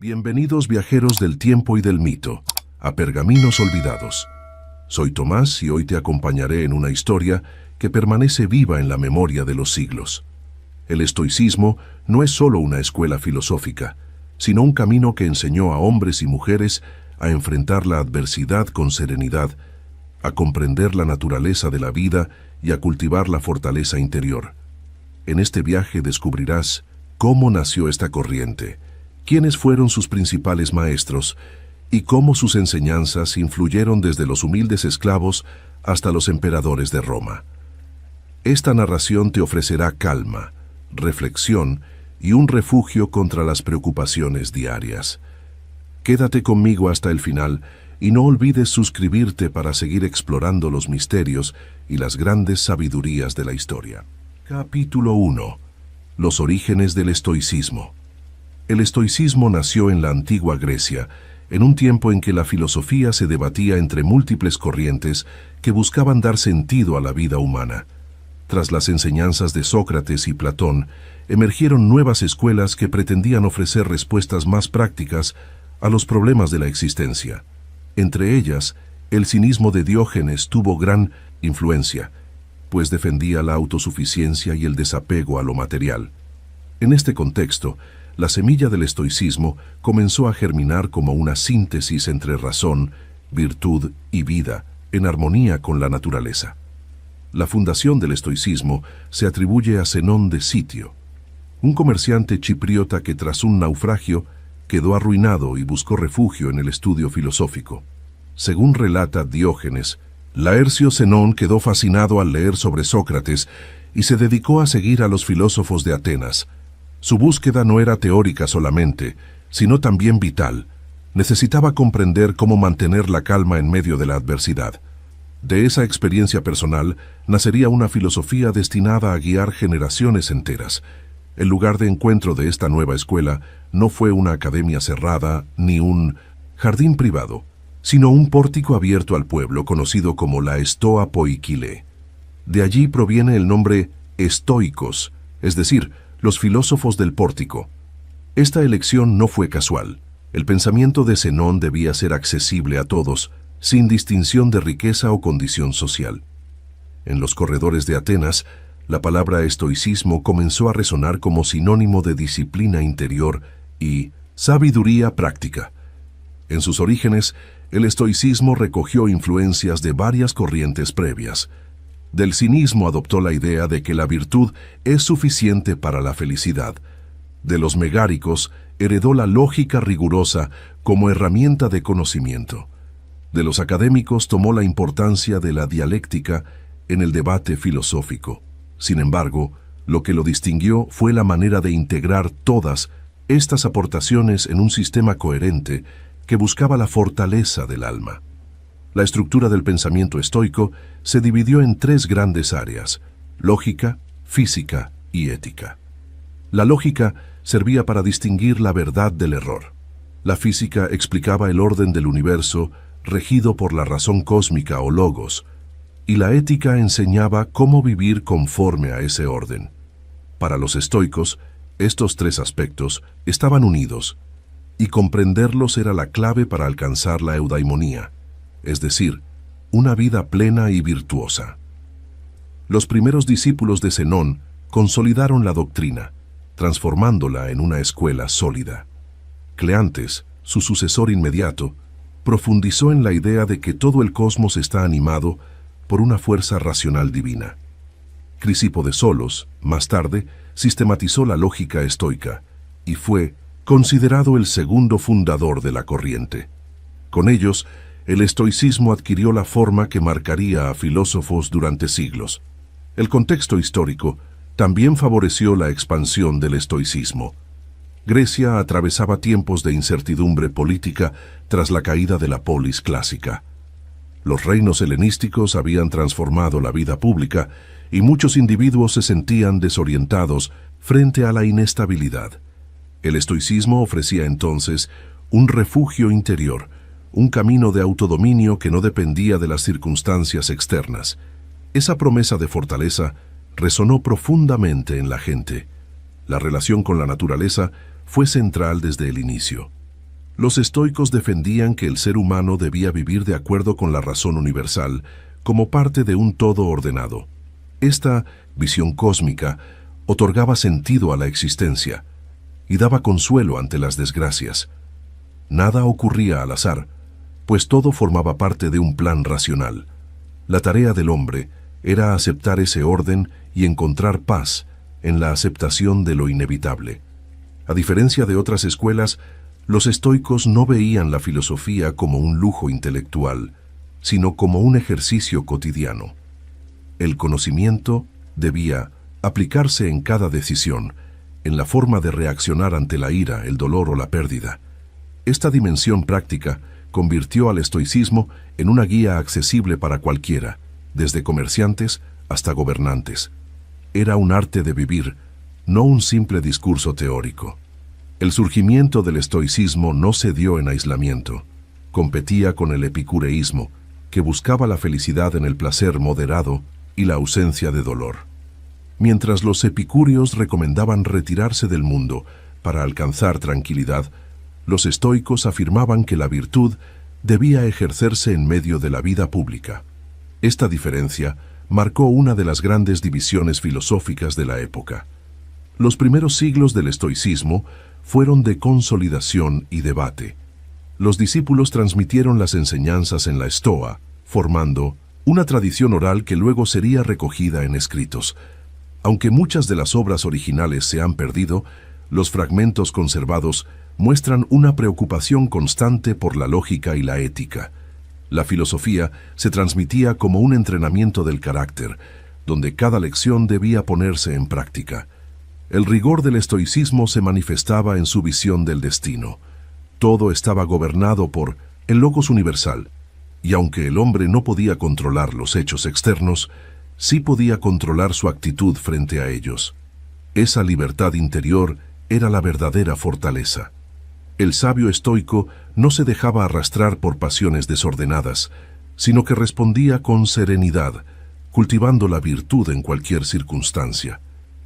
Bienvenidos viajeros del tiempo y del mito, a Pergaminos Olvidados. Soy Tomás y hoy te acompañaré en una historia que permanece viva en la memoria de los siglos. El estoicismo no es solo una escuela filosófica, sino un camino que enseñó a hombres y mujeres a enfrentar la adversidad con serenidad, a comprender la naturaleza de la vida y a cultivar la fortaleza interior. En este viaje descubrirás cómo nació esta corriente, quiénes fueron sus principales maestros y cómo sus enseñanzas influyeron desde los humildes esclavos hasta los emperadores de Roma. Esta narración te ofrecerá calma, reflexión y un refugio contra las preocupaciones diarias. Quédate conmigo hasta el final y no olvides suscribirte para seguir explorando los misterios y las grandes sabidurías de la historia. Capítulo 1. Los orígenes del estoicismo. El estoicismo nació en la antigua Grecia, en un tiempo en que la filosofía se debatía entre múltiples corrientes que buscaban dar sentido a la vida humana. Tras las enseñanzas de Sócrates y Platón, emergieron nuevas escuelas que pretendían ofrecer respuestas más prácticas a los problemas de la existencia. Entre ellas, el cinismo de Diógenes tuvo gran influencia, pues defendía la autosuficiencia y el desapego a lo material. En este contexto, la semilla del estoicismo comenzó a germinar como una síntesis entre razón, virtud y vida, en armonía con la naturaleza. La fundación del estoicismo se atribuye a Zenón de Sitio, un comerciante chipriota que tras un naufragio quedó arruinado y buscó refugio en el estudio filosófico. Según relata Diógenes, Laercio Zenón quedó fascinado al leer sobre Sócrates y se dedicó a seguir a los filósofos de Atenas. Su búsqueda no era teórica solamente, sino también vital. Necesitaba comprender cómo mantener la calma en medio de la adversidad. De esa experiencia personal nacería una filosofía destinada a guiar generaciones enteras. El lugar de encuentro de esta nueva escuela no fue una academia cerrada ni un jardín privado, sino un pórtico abierto al pueblo conocido como la Stoa Poikile. De allí proviene el nombre estoicos, es decir, los filósofos del pórtico. Esta elección no fue casual. El pensamiento de Zenón debía ser accesible a todos, sin distinción de riqueza o condición social. En los corredores de Atenas, la palabra estoicismo comenzó a resonar como sinónimo de disciplina interior y sabiduría práctica. En sus orígenes, el estoicismo recogió influencias de varias corrientes previas. Del cinismo adoptó la idea de que la virtud es suficiente para la felicidad. De los megáricos heredó la lógica rigurosa como herramienta de conocimiento. De los académicos tomó la importancia de la dialéctica en el debate filosófico. Sin embargo, lo que lo distinguió fue la manera de integrar todas estas aportaciones en un sistema coherente que buscaba la fortaleza del alma. La estructura del pensamiento estoico se dividió en tres grandes áreas: lógica, física y ética. La lógica servía para distinguir la verdad del error. La física explicaba el orden del universo regido por la razón cósmica o logos, y la ética enseñaba cómo vivir conforme a ese orden. Para los estoicos, estos tres aspectos estaban unidos, y comprenderlos era la clave para alcanzar la eudaimonía, es decir, una vida plena y virtuosa. Los primeros discípulos de Zenón consolidaron la doctrina, transformándola en una escuela sólida. Cleantes, su sucesor inmediato, profundizó en la idea de que todo el cosmos está animado por una fuerza racional divina. Crisipo de Solos, más tarde, sistematizó la lógica estoica y fue considerado el segundo fundador de la corriente. Con ellos, el estoicismo adquirió la forma que marcaría a filósofos durante siglos. El contexto histórico también favoreció la expansión del estoicismo. Grecia atravesaba tiempos de incertidumbre política tras la caída de la polis clásica. Los reinos helenísticos habían transformado la vida pública y muchos individuos se sentían desorientados frente a la inestabilidad. El estoicismo ofrecía entonces un refugio interior, un camino de autodominio que no dependía de las circunstancias externas. Esa promesa de fortaleza resonó profundamente en la gente. La relación con la naturaleza fue central desde el inicio. Los estoicos defendían que el ser humano debía vivir de acuerdo con la razón universal, como parte de un todo ordenado. Esta visión cósmica otorgaba sentido a la existencia y daba consuelo ante las desgracias. Nada ocurría al azar, pues todo formaba parte de un plan racional. La tarea del hombre era aceptar ese orden y encontrar paz en la aceptación de lo inevitable. A diferencia de otras escuelas, los estoicos no veían la filosofía como un lujo intelectual, sino como un ejercicio cotidiano. El conocimiento debía aplicarse en cada decisión, en la forma de reaccionar ante la ira, el dolor o la pérdida. Esta dimensión práctica convirtió al estoicismo en una guía accesible para cualquiera, desde comerciantes hasta gobernantes. Era un arte de vivir, no un simple discurso teórico. El surgimiento del estoicismo no se dio en aislamiento. Competía con el epicureísmo, que buscaba la felicidad en el placer moderado y la ausencia de dolor. Mientras los epicúreos recomendaban retirarse del mundo para alcanzar tranquilidad, los estoicos afirmaban que la virtud debía ejercerse en medio de la vida pública. Esta diferencia marcó una de las grandes divisiones filosóficas de la época. Los primeros siglos del estoicismo fueron de consolidación y debate. Los discípulos transmitieron las enseñanzas en la estoa, formando una tradición oral que luego sería recogida en escritos. Aunque muchas de las obras originales se han perdido, los fragmentos conservados muestran una preocupación constante por la lógica y la ética. La filosofía se transmitía como un entrenamiento del carácter, donde cada lección debía ponerse en práctica. El rigor del estoicismo se manifestaba en su visión del destino. Todo estaba gobernado por el logos universal, y aunque el hombre no podía controlar los hechos externos, sí podía controlar su actitud frente a ellos. Esa libertad interior era la verdadera fortaleza. El sabio estoico no se dejaba arrastrar por pasiones desordenadas, sino que respondía con serenidad, cultivando la virtud en cualquier circunstancia.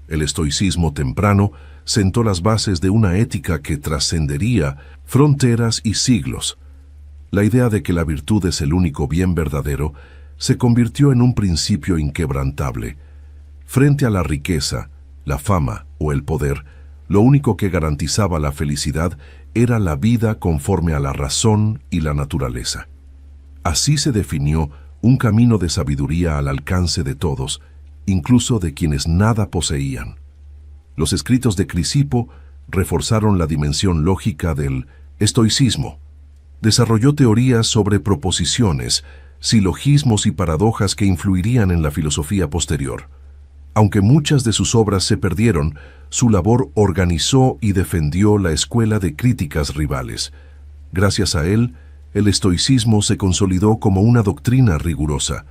El estoicismo temprano sentó las bases de una ética que trascendería fronteras y siglos. La idea de que la virtud es el único bien verdadero se convirtió en un principio inquebrantable. Frente a la riqueza, la fama o el poder, lo único que garantizaba la felicidad era la vida conforme a la razón y la naturaleza. Así se definió un camino de sabiduría al alcance de todos, incluso de quienes nada poseían. Los escritos de Crisipo reforzaron la dimensión lógica del estoicismo. Desarrolló teorías sobre proposiciones, silogismos y paradojas que influirían en la filosofía posterior. Aunque muchas de sus obras se perdieron, su labor organizó y defendió la escuela de críticas rivales. Gracias a él, el estoicismo se consolidó como una doctrina rigurosa,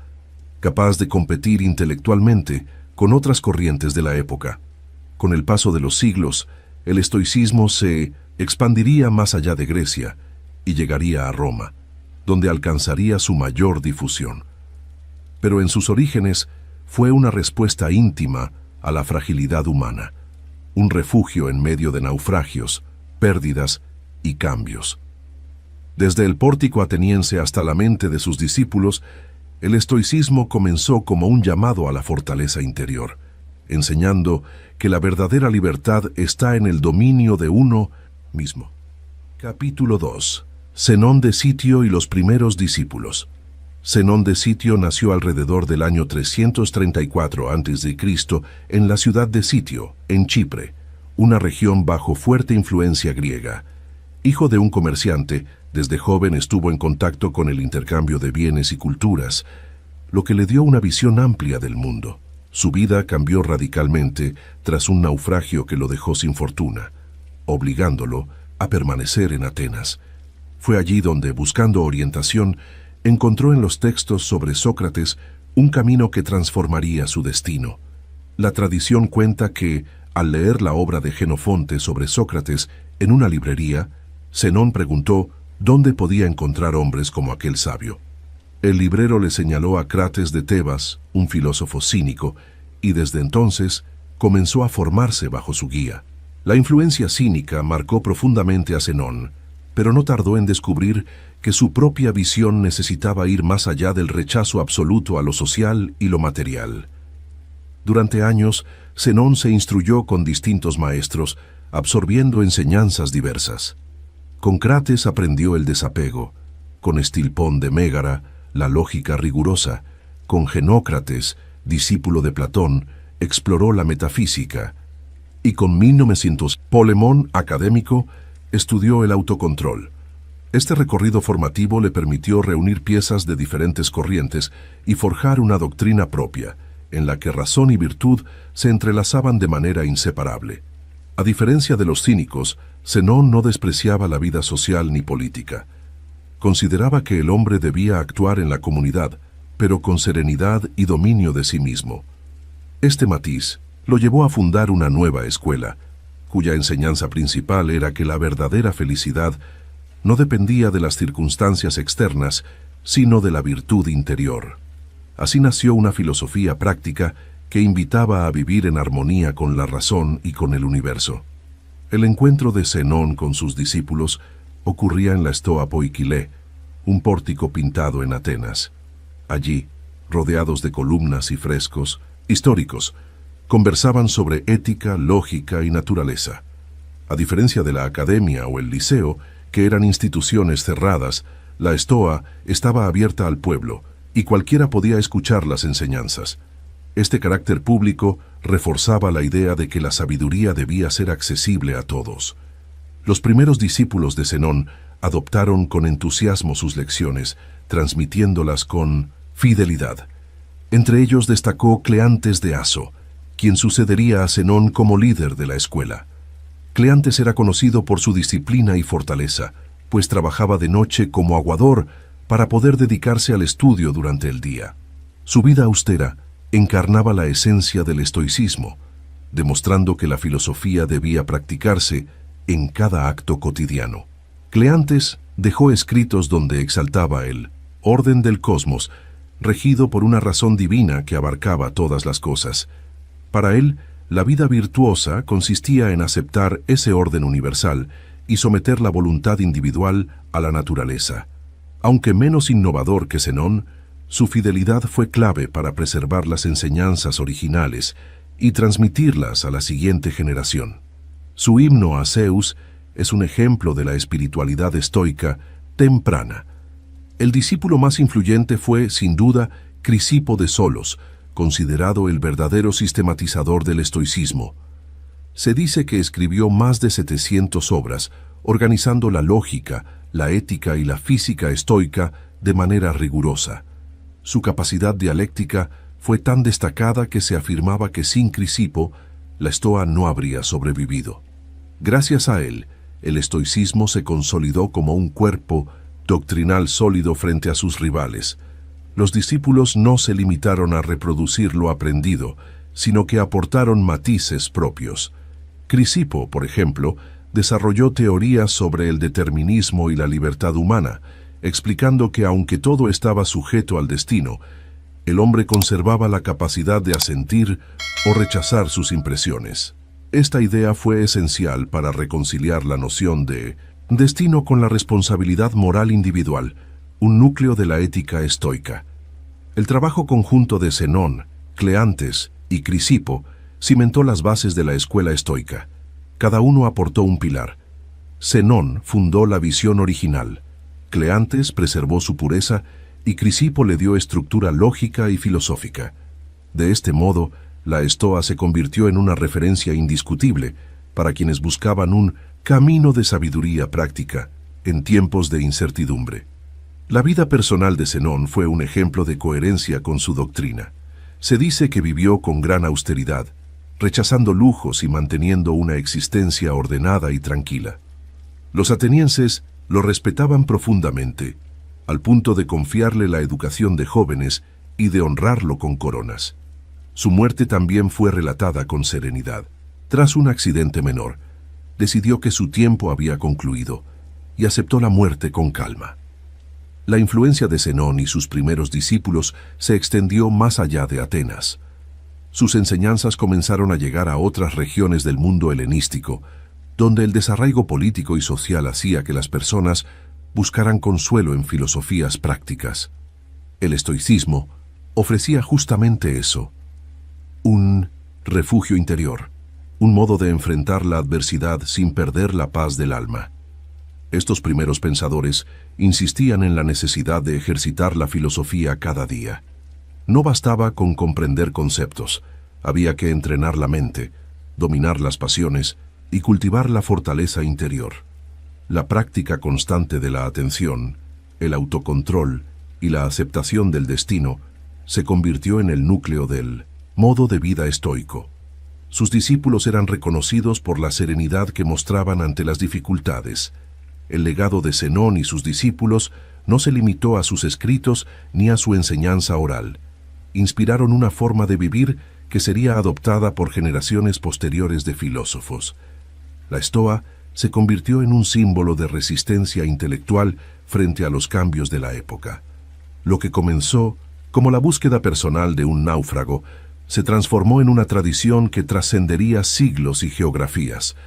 capaz de competir intelectualmente con otras corrientes de la época. Con el paso de los siglos, el estoicismo se expandiría más allá de Grecia y llegaría a Roma, donde alcanzaría su mayor difusión. Pero en sus orígenes fue una respuesta íntima a la fragilidad humana, un refugio en medio de naufragios, pérdidas y cambios. Desde el pórtico ateniense hasta la mente de sus discípulos, el estoicismo comenzó como un llamado a la fortaleza interior, enseñando que la verdadera libertad está en el dominio de uno mismo. Capítulo 2. Zenón de Sitio y los primeros discípulos. Zenón de Sitio nació alrededor del año 334 a.C. en la ciudad de Sitio, en Chipre, una región bajo fuerte influencia griega. Hijo de un comerciante, desde joven estuvo en contacto con el intercambio de bienes y culturas, lo que le dio una visión amplia del mundo. Su vida cambió radicalmente tras un naufragio que lo dejó sin fortuna, obligándolo a permanecer en Atenas. Fue allí donde, buscando orientación, encontró en los textos sobre Sócrates un camino que transformaría su destino. La tradición cuenta que, al leer la obra de Jenofonte sobre Sócrates en una librería, Zenón preguntó dónde podía encontrar hombres como aquel sabio. El librero le señaló a Crates de Tebas, un filósofo cínico, y desde entonces comenzó a formarse bajo su guía. La influencia cínica marcó profundamente a Zenón, pero no tardó en descubrir que su propia visión necesitaba ir más allá del rechazo absoluto a lo social y lo material. Durante años, Zenón se instruyó con distintos maestros, absorbiendo enseñanzas diversas. Con Crates aprendió el desapego, con Estilpón de Mégara, la lógica rigurosa, con Genócrates, discípulo de Platón, exploró la metafísica, y con 1900, Polemón, académico, estudió el autocontrol. Este recorrido formativo le permitió reunir piezas de diferentes corrientes y forjar una doctrina propia, en la que razón y virtud se entrelazaban de manera inseparable. A diferencia de los cínicos, Zenón no despreciaba la vida social ni política. Consideraba que el hombre debía actuar en la comunidad, pero con serenidad y dominio de sí mismo. Este matiz lo llevó a fundar una nueva escuela, cuya enseñanza principal era que la verdadera felicidad no dependía de las circunstancias externas, sino de la virtud interior. Así nació una filosofía práctica que invitaba a vivir en armonía con la razón y con el universo. El encuentro de Zenón con sus discípulos ocurría en la Stoa Poikile, un pórtico pintado en Atenas. Allí, rodeados de columnas y frescos históricos, conversaban sobre ética, lógica y naturaleza. A diferencia de la academia o el liceo, que eran instituciones cerradas, la Stoa estaba abierta al pueblo, y cualquiera podía escuchar las enseñanzas. Este carácter público reforzaba la idea de que la sabiduría debía ser accesible a todos. Los primeros discípulos de Zenón adoptaron con entusiasmo sus lecciones, transmitiéndolas con fidelidad. Entre ellos destacó Cleantes de Aso, quien sucedería a Zenón como líder de la escuela. Cleantes era conocido por su disciplina y fortaleza, pues trabajaba de noche como aguador para poder dedicarse al estudio durante el día. Su vida austera encarnaba la esencia del estoicismo, demostrando que la filosofía debía practicarse en cada acto cotidiano. Cleantes dejó escritos donde exaltaba el orden del cosmos, regido por una razón divina que abarcaba todas las cosas. Para él, la vida virtuosa consistía en aceptar ese orden universal y someter la voluntad individual a la naturaleza. Aunque menos innovador que Zenón, su fidelidad fue clave para preservar las enseñanzas originales y transmitirlas a la siguiente generación. Su himno a Zeus es un ejemplo de la espiritualidad estoica temprana. El discípulo más influyente fue, sin duda, Crisipo de Solos, considerado el verdadero sistematizador del estoicismo. Se dice que escribió más de 700 obras, organizando la lógica, la ética y la física estoica de manera rigurosa. Su capacidad dialéctica fue tan destacada que se afirmaba que sin Crisipo, la Stoa no habría sobrevivido. Gracias a él, el estoicismo se consolidó como un cuerpo doctrinal sólido frente a sus rivales. Los discípulos no se limitaron a reproducir lo aprendido, sino que aportaron matices propios. Crisipo, por ejemplo, desarrolló teorías sobre el determinismo y la libertad humana, explicando que aunque todo estaba sujeto al destino, el hombre conservaba la capacidad de asentir o rechazar sus impresiones. Esta idea fue esencial para reconciliar la noción de destino con la responsabilidad moral individual, un núcleo de la ética estoica. El trabajo conjunto de Zenón, Cleantes y Crisipo cimentó las bases de la escuela estoica. Cada uno aportó un pilar. Zenón fundó la visión original, Cleantes preservó su pureza y Crisipo le dio estructura lógica y filosófica. De este modo, la Stoa se convirtió en una referencia indiscutible para quienes buscaban un camino de sabiduría práctica en tiempos de incertidumbre. La vida personal de Zenón fue un ejemplo de coherencia con su doctrina. Se dice que vivió con gran austeridad, rechazando lujos y manteniendo una existencia ordenada y tranquila. Los atenienses lo respetaban profundamente, al punto de confiarle la educación de jóvenes y de honrarlo con coronas. Su muerte también fue relatada con serenidad. Tras un accidente menor, decidió que su tiempo había concluido y aceptó la muerte con calma. La influencia de Zenón y sus primeros discípulos se extendió más allá de Atenas. Sus enseñanzas comenzaron a llegar a otras regiones del mundo helenístico, donde el desarraigo político y social hacía que las personas buscaran consuelo en filosofías prácticas. El estoicismo ofrecía justamente eso, un refugio interior, un modo de enfrentar la adversidad sin perder la paz del alma. Estos primeros pensadores insistían en la necesidad de ejercitar la filosofía cada día. No bastaba con comprender conceptos, había que entrenar la mente, dominar las pasiones y cultivar la fortaleza interior. La práctica constante de la atención, el autocontrol y la aceptación del destino se convirtió en el núcleo del modo de vida estoico. Sus discípulos eran reconocidos por la serenidad que mostraban ante las dificultades. El legado de Zenón y sus discípulos no se limitó a sus escritos ni a su enseñanza oral. Inspiraron una forma de vivir que sería adoptada por generaciones posteriores de filósofos. La estoa se convirtió en un símbolo de resistencia intelectual frente a los cambios de la época. Lo que comenzó como la búsqueda personal de un náufrago se transformó en una tradición que trascendería siglos y geografías.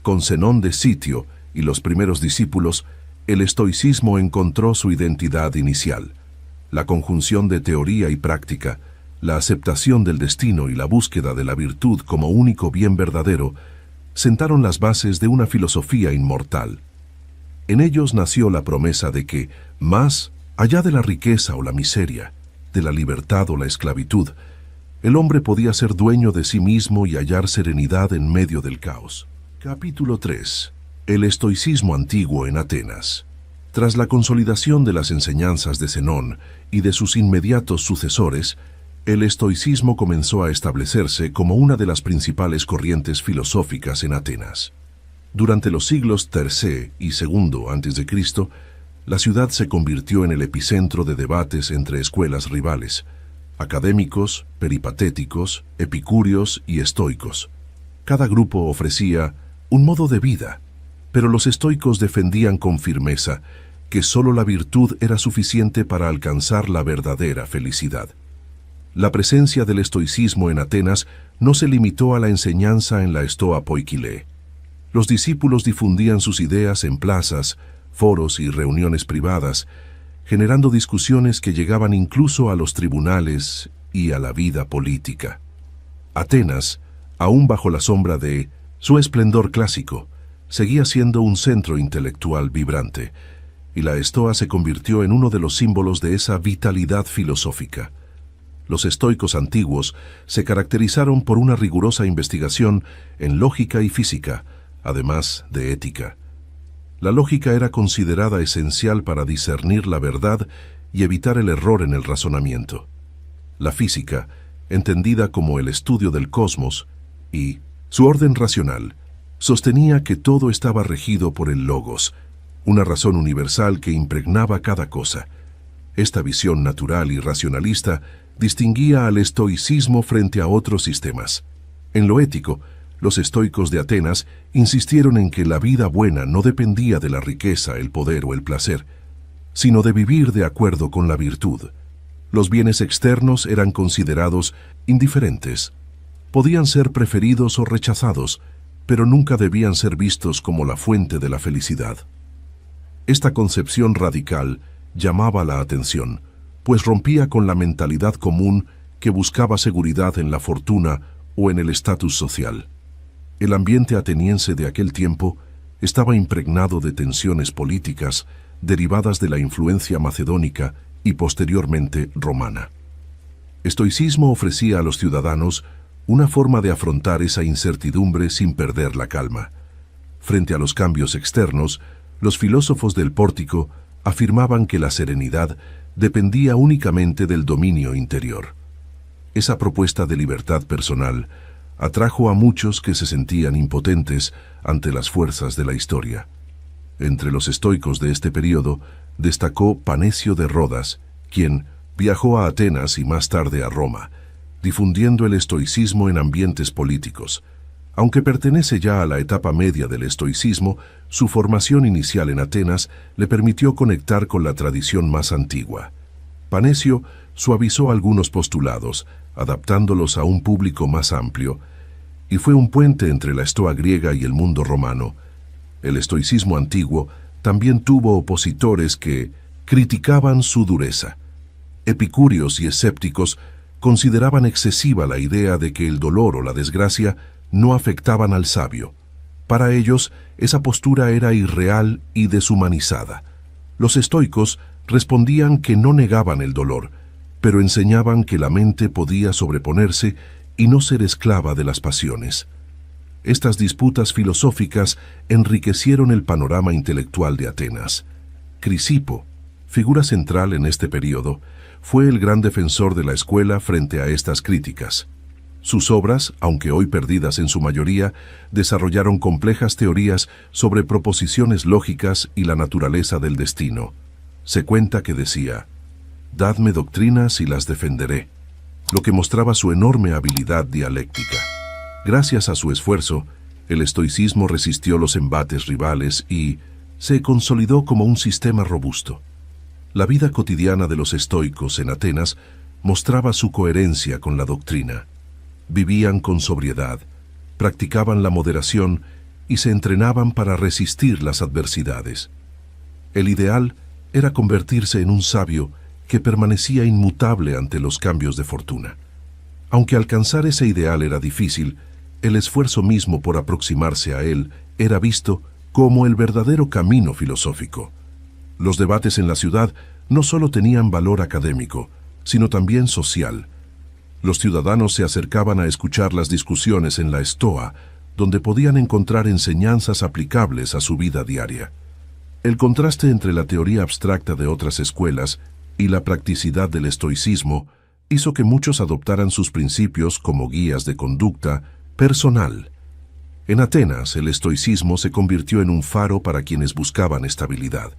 Con Zenón de Sitio y los primeros discípulos, el estoicismo encontró su identidad inicial. La conjunción de teoría y práctica, la aceptación del destino y la búsqueda de la virtud como único bien verdadero, sentaron las bases de una filosofía inmortal. En ellos nació la promesa de que, más allá de la riqueza o la miseria, de la libertad o la esclavitud, el hombre podía ser dueño de sí mismo y hallar serenidad en medio del caos. Capítulo 3. El estoicismo antiguo en Atenas. Tras la consolidación de las enseñanzas de Zenón y de sus inmediatos sucesores, el estoicismo comenzó a establecerse como una de las principales corrientes filosóficas en Atenas. Durante los siglos III y II a.C., la ciudad se convirtió en el epicentro de debates entre escuelas rivales, académicos, peripatéticos, epicúreos y estoicos. Cada grupo ofrecía un modo de vida, pero los estoicos defendían con firmeza que solo la virtud era suficiente para alcanzar la verdadera felicidad. La presencia del estoicismo en Atenas no se limitó a la enseñanza en la Stoa Poikile. Los discípulos difundían sus ideas en plazas, foros y reuniones privadas, generando discusiones que llegaban incluso a los tribunales y a la vida política. Atenas, aún bajo la sombra de su esplendor clásico, seguía siendo un centro intelectual vibrante, y la Estoa se convirtió en uno de los símbolos de esa vitalidad filosófica. Los estoicos antiguos se caracterizaron por una rigurosa investigación en lógica y física, además de ética. La lógica era considerada esencial para discernir la verdad y evitar el error en el razonamiento. La física, entendida como el estudio del cosmos, y su orden racional, sostenía que todo estaba regido por el logos, una razón universal que impregnaba cada cosa. Esta visión natural y racionalista distinguía al estoicismo frente a otros sistemas. En lo ético, los estoicos de Atenas insistieron en que la vida buena no dependía de la riqueza, el poder o el placer, sino de vivir de acuerdo con la virtud. Los bienes externos eran considerados indiferentes. Podían ser preferidos o rechazados, pero nunca debían ser vistos como la fuente de la felicidad. Esta concepción radical llamaba la atención, pues rompía con la mentalidad común que buscaba seguridad en la fortuna o en el estatus social. El ambiente ateniense de aquel tiempo estaba impregnado de tensiones políticas derivadas de la influencia macedónica y posteriormente romana. Estoicismo ofrecía a los ciudadanos una forma de afrontar esa incertidumbre sin perder la calma. Frente a los cambios externos, los filósofos del pórtico afirmaban que la serenidad dependía únicamente del dominio interior. Esa propuesta de libertad personal atrajo a muchos que se sentían impotentes ante las fuerzas de la historia. Entre los estoicos de este periodo destacó Panecio de Rodas, quien viajó a Atenas y más tarde a Roma, difundiendo el estoicismo en ambientes políticos. Aunque pertenece ya a la etapa media del estoicismo, su formación inicial en Atenas le permitió conectar con la tradición más antigua. Panecio suavizó algunos postulados, adaptándolos a un público más amplio, y fue un puente entre la estoa griega y el mundo romano. El estoicismo antiguo también tuvo opositores que criticaban su dureza. Epicúreos y escépticos consideraban excesiva la idea de que el dolor o la desgracia no afectaban al sabio. Para ellos, esa postura era irreal y deshumanizada. Los estoicos respondían que no negaban el dolor, pero enseñaban que la mente podía sobreponerse y no ser esclava de las pasiones. Estas disputas filosóficas enriquecieron el panorama intelectual de Atenas. Crisipo, figura central en este período, fue el gran defensor de la escuela frente a estas críticas. Sus obras, aunque hoy perdidas en su mayoría, desarrollaron complejas teorías sobre proposiciones lógicas y la naturaleza del destino. Se cuenta que decía: «Dadme doctrinas y las defenderé», lo que mostraba su enorme habilidad dialéctica. Gracias a su esfuerzo, el estoicismo resistió los embates rivales y se consolidó como un sistema robusto. La vida cotidiana de los estoicos en Atenas mostraba su coherencia con la doctrina. Vivían con sobriedad, practicaban la moderación y se entrenaban para resistir las adversidades. El ideal era convertirse en un sabio que permanecía inmutable ante los cambios de fortuna. Aunque alcanzar ese ideal era difícil, el esfuerzo mismo por aproximarse a él era visto como el verdadero camino filosófico. Los debates en la ciudad no solo tenían valor académico, sino también social. Los ciudadanos se acercaban a escuchar las discusiones en la estoa, donde podían encontrar enseñanzas aplicables a su vida diaria. El contraste entre la teoría abstracta de otras escuelas y la practicidad del estoicismo hizo que muchos adoptaran sus principios como guías de conducta personal. En Atenas, el estoicismo se convirtió en un faro para quienes buscaban estabilidad.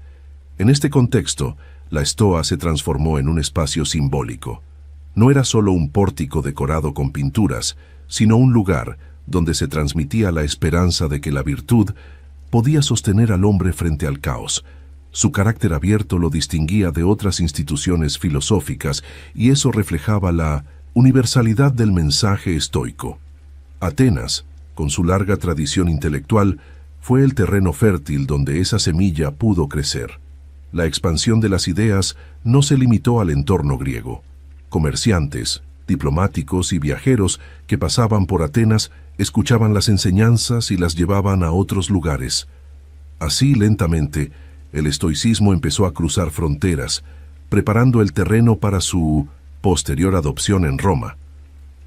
En este contexto, la estoa se transformó en un espacio simbólico. No era solo un pórtico decorado con pinturas, sino un lugar donde se transmitía la esperanza de que la virtud podía sostener al hombre frente al caos. Su carácter abierto lo distinguía de otras instituciones filosóficas y eso reflejaba la universalidad del mensaje estoico. Atenas, con su larga tradición intelectual, fue el terreno fértil donde esa semilla pudo crecer. La expansión de las ideas no se limitó al entorno griego. Comerciantes, diplomáticos y viajeros que pasaban por Atenas escuchaban las enseñanzas y las llevaban a otros lugares. Así, lentamente, el estoicismo empezó a cruzar fronteras, preparando el terreno para su posterior adopción en Roma.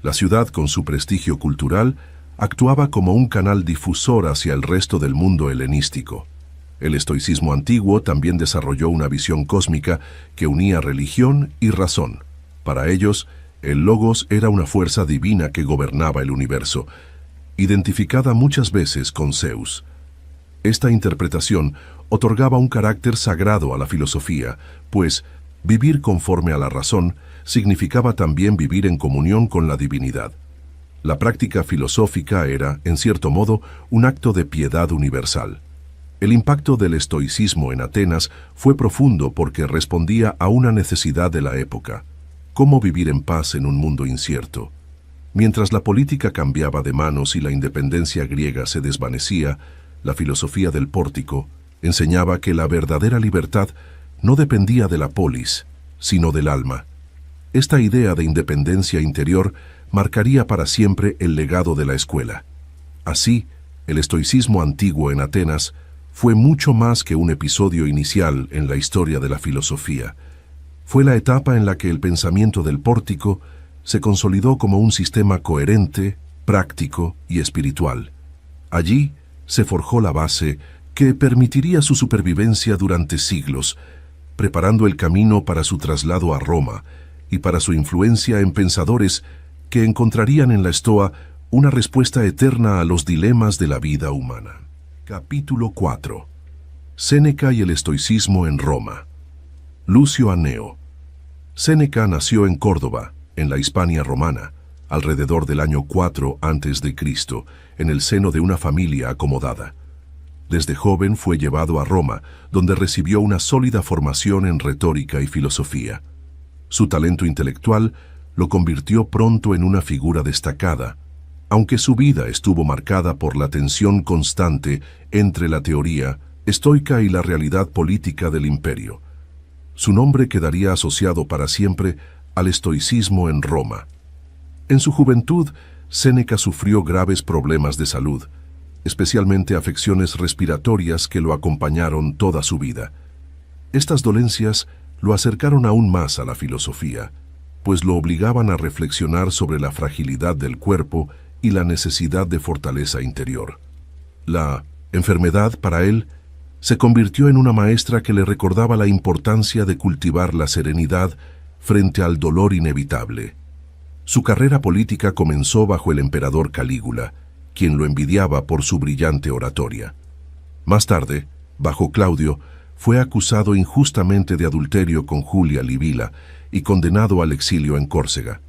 La ciudad, con su prestigio cultural, actuaba como un canal difusor hacia el resto del mundo helenístico. El estoicismo antiguo también desarrolló una visión cósmica que unía religión y razón. Para ellos, el logos era una fuerza divina que gobernaba el universo, identificada muchas veces con Zeus. Esta interpretación otorgaba un carácter sagrado a la filosofía, pues vivir conforme a la razón significaba también vivir en comunión con la divinidad. La práctica filosófica era, en cierto modo, un acto de piedad universal. El impacto del estoicismo en Atenas fue profundo porque respondía a una necesidad de la época: cómo vivir en paz en un mundo incierto. Mientras la política cambiaba de manos y la independencia griega se desvanecía, la filosofía del pórtico enseñaba que la verdadera libertad no dependía de la polis, sino del alma. Esta idea de independencia interior marcaría para siempre el legado de la escuela. Así, el estoicismo antiguo en Atenas fue mucho más que un episodio inicial en la historia de la filosofía. Fue la etapa en la que el pensamiento del pórtico se consolidó como un sistema coherente, práctico y espiritual. Allí se forjó la base que permitiría su supervivencia durante siglos, preparando el camino para su traslado a Roma y para su influencia en pensadores que encontrarían en la estoa una respuesta eterna a los dilemas de la vida humana. Capítulo 4. Séneca y el estoicismo en Roma. Lucio Anneo. Séneca nació en Córdoba, en la Hispania romana, alrededor del año 4 a.C., en el seno de una familia acomodada. Desde joven fue llevado a Roma, donde recibió una sólida formación en retórica y filosofía. Su talento intelectual lo convirtió pronto en una figura destacada. Aunque su vida estuvo marcada por la tensión constante entre la teoría estoica y la realidad política del imperio, su nombre quedaría asociado para siempre al estoicismo en Roma. En su juventud, Séneca sufrió graves problemas de salud, especialmente afecciones respiratorias que lo acompañaron toda su vida. Estas dolencias lo acercaron aún más a la filosofía, pues lo obligaban a reflexionar sobre la fragilidad del cuerpo y la necesidad de fortaleza interior. La enfermedad, para él, se convirtió en una maestra que le recordaba la importancia de cultivar la serenidad frente al dolor inevitable. Su carrera política comenzó bajo el emperador Calígula, quien lo envidiaba por su brillante oratoria. Más tarde, bajo Claudio, fue acusado injustamente de adulterio con Julia Livila y condenado al exilio en Córcega.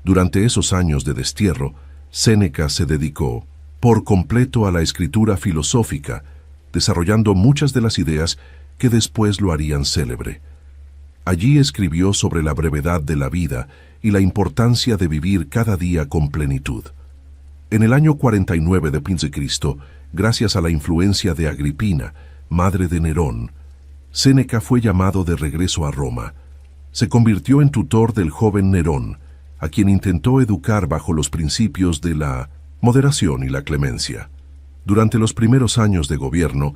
Durante esos años de destierro, Séneca se dedicó por completo a la escritura filosófica, desarrollando muchas de las ideas que después lo harían célebre. Allí escribió sobre la brevedad de la vida y la importancia de vivir cada día con plenitud. En el año 49 de Cristo, gracias a la influencia de Agripina, madre de Nerón, Séneca fue llamado de regreso a Roma. Se convirtió en tutor del joven Nerón, a quien intentó educar bajo los principios de la moderación y la clemencia. Durante los primeros años de gobierno,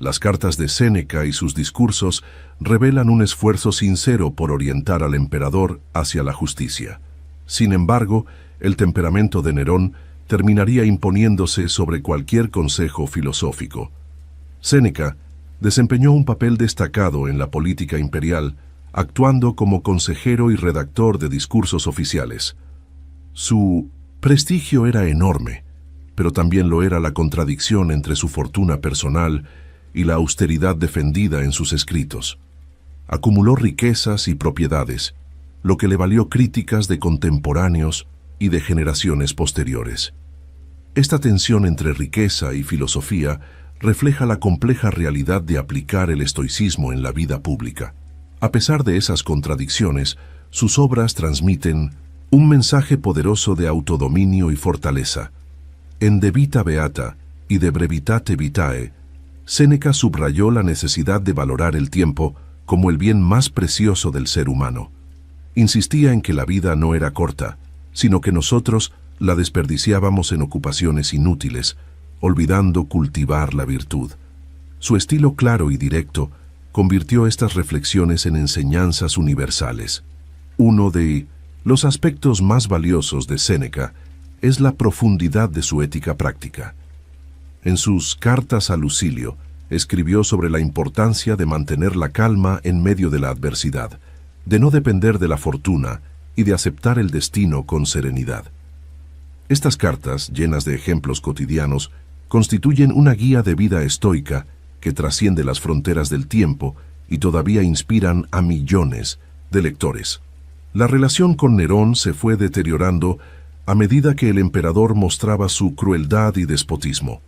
las cartas de Séneca y sus discursos revelan un esfuerzo sincero por orientar al emperador hacia la justicia. Sin embargo, el temperamento de Nerón terminaría imponiéndose sobre cualquier consejo filosófico. Séneca desempeñó un papel destacado en la política imperial, actuando como consejero y redactor de discursos oficiales. Su prestigio era enorme, pero también lo era la contradicción entre su fortuna personal y la austeridad defendida en sus escritos. Acumuló riquezas y propiedades, lo que le valió críticas de contemporáneos y de generaciones posteriores. Esta tensión entre riqueza y filosofía refleja la compleja realidad de aplicar el estoicismo en la vida pública. A pesar de esas contradicciones, sus obras transmiten un mensaje poderoso de autodominio y fortaleza. En De Vita Beata y De Brevitate Vitae, Séneca subrayó la necesidad de valorar el tiempo como el bien más precioso del ser humano. Insistía en que la vida no era corta, sino que nosotros la desperdiciábamos en ocupaciones inútiles, olvidando cultivar la virtud. Su estilo claro y directo convirtió estas reflexiones en enseñanzas universales. Uno de los aspectos más valiosos de Séneca es la profundidad de su ética práctica. En sus cartas a Lucilio, escribió sobre la importancia de mantener la calma en medio de la adversidad, de no depender de la fortuna y de aceptar el destino con serenidad. Estas cartas, llenas de ejemplos cotidianos, constituyen una guía de vida estoica que trasciende las fronteras del tiempo y todavía inspiran a millones de lectores. La relación con Nerón se fue deteriorando a medida que el emperador mostraba su crueldad y despotismo.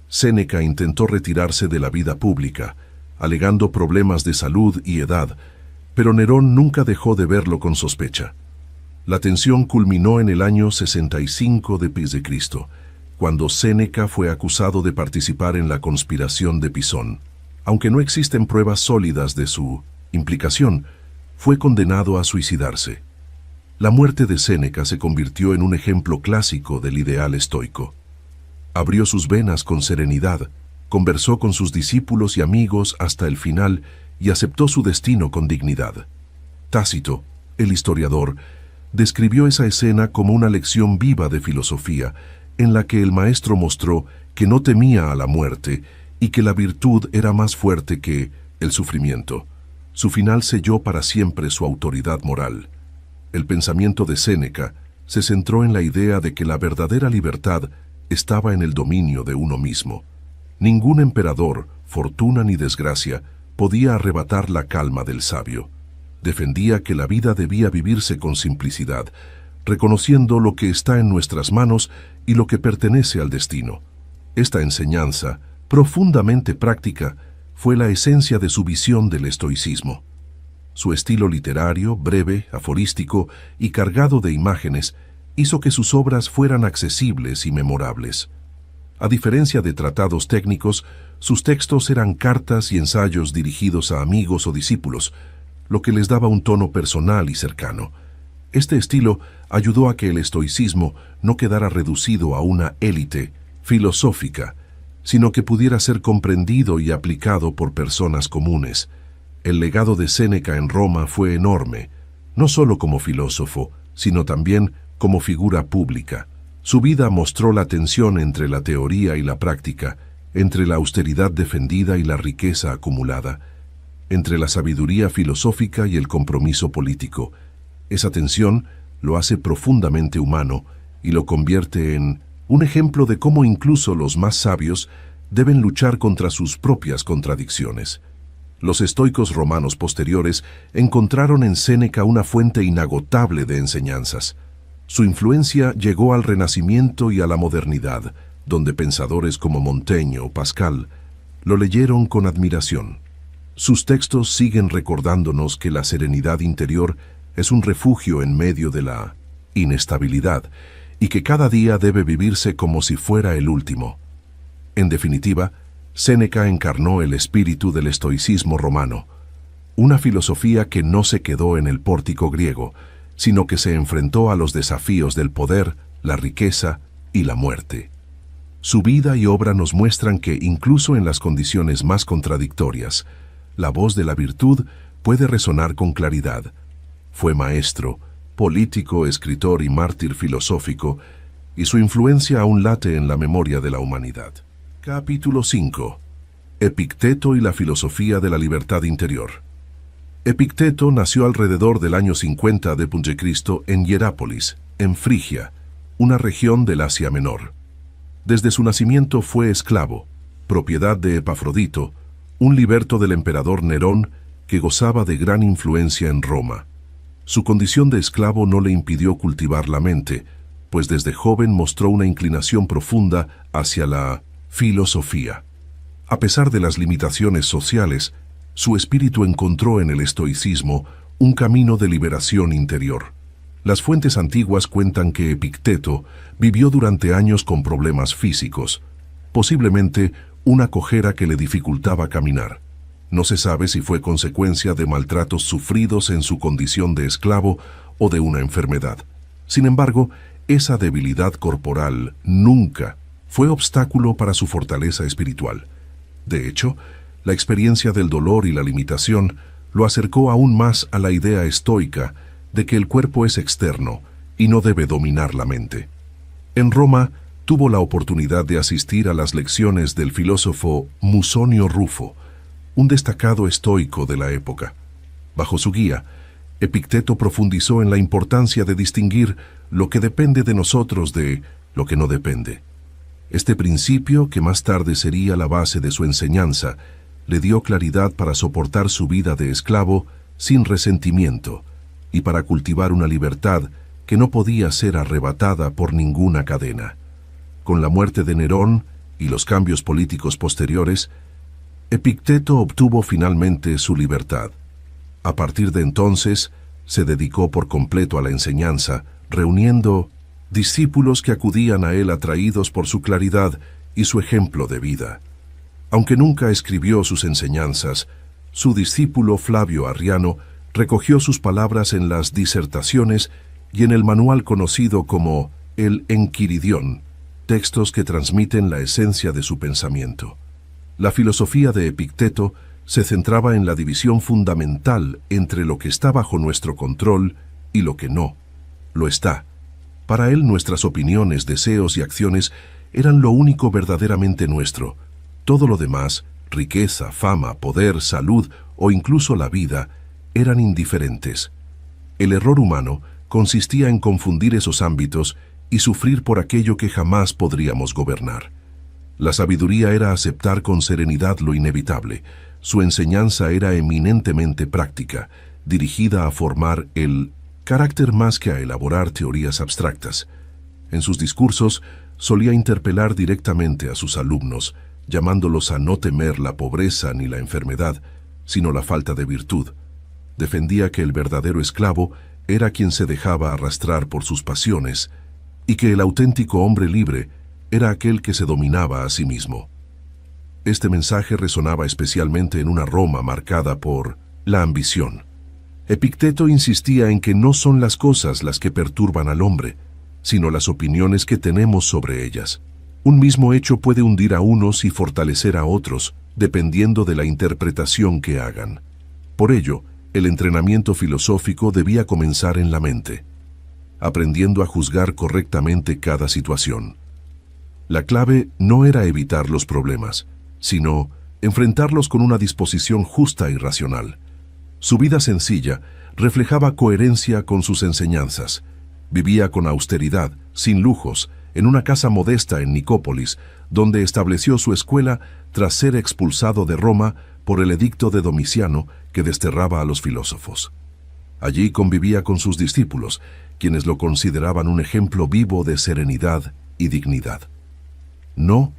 Séneca intentó retirarse de la vida pública, alegando problemas de salud y edad, pero Nerón nunca dejó de verlo con sospecha. La tensión culminó en el año 65 de Cristo, cuando Séneca fue acusado de participar en la conspiración de Pisón. Aunque no existen pruebas sólidas de su implicación, fue condenado a suicidarse. La muerte de Séneca se convirtió en un ejemplo clásico del ideal estoico. Abrió sus venas con serenidad, conversó con sus discípulos y amigos hasta el final y aceptó su destino con dignidad. Tácito, el historiador, describió esa escena como una lección viva de filosofía, en la que el maestro mostró que no temía a la muerte y que la virtud era más fuerte que el sufrimiento. Su final selló para siempre su autoridad moral. El pensamiento de Séneca se centró en la idea de que la verdadera libertad estaba en el dominio de uno mismo. Ningún emperador, fortuna ni desgracia, podía arrebatar la calma del sabio. Defendía que la vida debía vivirse con simplicidad, reconociendo lo que está en nuestras manos y lo que pertenece al destino. Esta enseñanza, profundamente práctica, fue la esencia de su visión del estoicismo. Su estilo literario, breve, aforístico y cargado de imágenes, hizo que sus obras fueran accesibles y memorables. A diferencia de tratados técnicos, sus textos eran cartas y ensayos dirigidos a amigos o discípulos, lo que les daba un tono personal y cercano. Este estilo ayudó a que el estoicismo no quedara reducido a una élite filosófica, sino que pudiera ser comprendido y aplicado por personas comunes. El legado de Séneca en Roma fue enorme, no solo como filósofo, sino también como figura pública. Su vida mostró la tensión entre la teoría y la práctica, entre la austeridad defendida y la riqueza acumulada, entre la sabiduría filosófica y el compromiso político. Esa tensión lo hace profundamente humano y lo convierte en un ejemplo de cómo incluso los más sabios deben luchar contra sus propias contradicciones. Los estoicos romanos posteriores encontraron en Séneca una fuente inagotable de enseñanzas. Su influencia llegó al Renacimiento y a la modernidad, donde pensadores como Montaigne o Pascal lo leyeron con admiración. Sus textos siguen recordándonos que la serenidad interior es un refugio en medio de la inestabilidad y que cada día debe vivirse como si fuera el último. En definitiva, Séneca encarnó el espíritu del estoicismo romano, una filosofía que no se quedó en el pórtico griego, sino que se enfrentó a los desafíos del poder, la riqueza y la muerte. Su vida y obra nos muestran que, incluso en las condiciones más contradictorias, la voz de la virtud puede resonar con claridad. Fue maestro, político, escritor y mártir filosófico, y su influencia aún late en la memoria de la humanidad. Capítulo 5. Epicteto y la filosofía de la libertad interior. Epicteto nació alrededor del año 50 d.C. en Hierápolis, en Frigia, una región del Asia Menor. Desde su nacimiento fue esclavo, propiedad de Epafrodito, un liberto del emperador Nerón que gozaba de gran influencia en Roma. Su condición de esclavo no le impidió cultivar la mente, pues desde joven mostró una inclinación profunda hacia la filosofía. A pesar de las limitaciones sociales, su espíritu encontró en el estoicismo un camino de liberación interior. Las fuentes antiguas cuentan que Epicteto vivió durante años con problemas físicos, posiblemente una cojera que le dificultaba caminar. No se sabe si fue consecuencia de maltratos sufridos en su condición de esclavo o de una enfermedad. Sin embargo, esa debilidad corporal nunca fue obstáculo para su fortaleza espiritual. De hecho, la experiencia del dolor y la limitación lo acercó aún más a la idea estoica de que el cuerpo es externo y no debe dominar la mente. En Roma, tuvo la oportunidad de asistir a las lecciones del filósofo Musonio Rufo, un destacado estoico de la época. Bajo su guía, Epicteto profundizó en la importancia de distinguir lo que depende de nosotros de lo que no depende. Este principio, que más tarde sería la base de su enseñanza, le dio claridad para soportar su vida de esclavo sin resentimiento y para cultivar una libertad que no podía ser arrebatada por ninguna cadena. Con la muerte de Nerón y los cambios políticos posteriores, Epicteto obtuvo finalmente su libertad. A partir de entonces, se dedicó por completo a la enseñanza, reuniendo discípulos que acudían a él atraídos por su claridad y su ejemplo de vida. Aunque nunca escribió sus enseñanzas, su discípulo Flavio Arriano recogió sus palabras en las disertaciones y en el manual conocido como el Enquiridión, textos que transmiten la esencia de su pensamiento. La filosofía de Epicteto se centraba en la división fundamental entre lo que está bajo nuestro control y lo que no lo está. Para él, nuestras opiniones, deseos y acciones eran lo único verdaderamente nuestro. Todo lo demás, riqueza, fama, poder, salud o incluso la vida, eran indiferentes. El error humano consistía en confundir esos ámbitos y sufrir por aquello que jamás podríamos gobernar. La sabiduría era aceptar con serenidad lo inevitable. Su enseñanza era eminentemente práctica, dirigida a formar el carácter más que a elaborar teorías abstractas. En sus discursos solía interpelar directamente a sus alumnos, llamándolos a no temer la pobreza ni la enfermedad, sino la falta de virtud. Defendía que el verdadero esclavo era quien se dejaba arrastrar por sus pasiones y que el auténtico hombre libre era aquel que se dominaba a sí mismo. Este mensaje resonaba especialmente en una Roma marcada por la ambición. Epicteto insistía en que no son las cosas las que perturban al hombre, sino las opiniones que tenemos sobre ellas. Un mismo hecho puede hundir a unos y fortalecer a otros, dependiendo de la interpretación que hagan. Por ello, el entrenamiento filosófico debía comenzar en la mente, aprendiendo a juzgar correctamente cada situación. La clave no era evitar los problemas, sino enfrentarlos con una disposición justa y racional. Su vida sencilla reflejaba coherencia con sus enseñanzas. Vivía con austeridad, sin lujos, en una casa modesta en Nicópolis, donde estableció su escuela tras ser expulsado de Roma por el edicto de Domiciano que desterraba a los filósofos. Allí convivía con sus discípulos, quienes lo consideraban un ejemplo vivo de serenidad y dignidad. No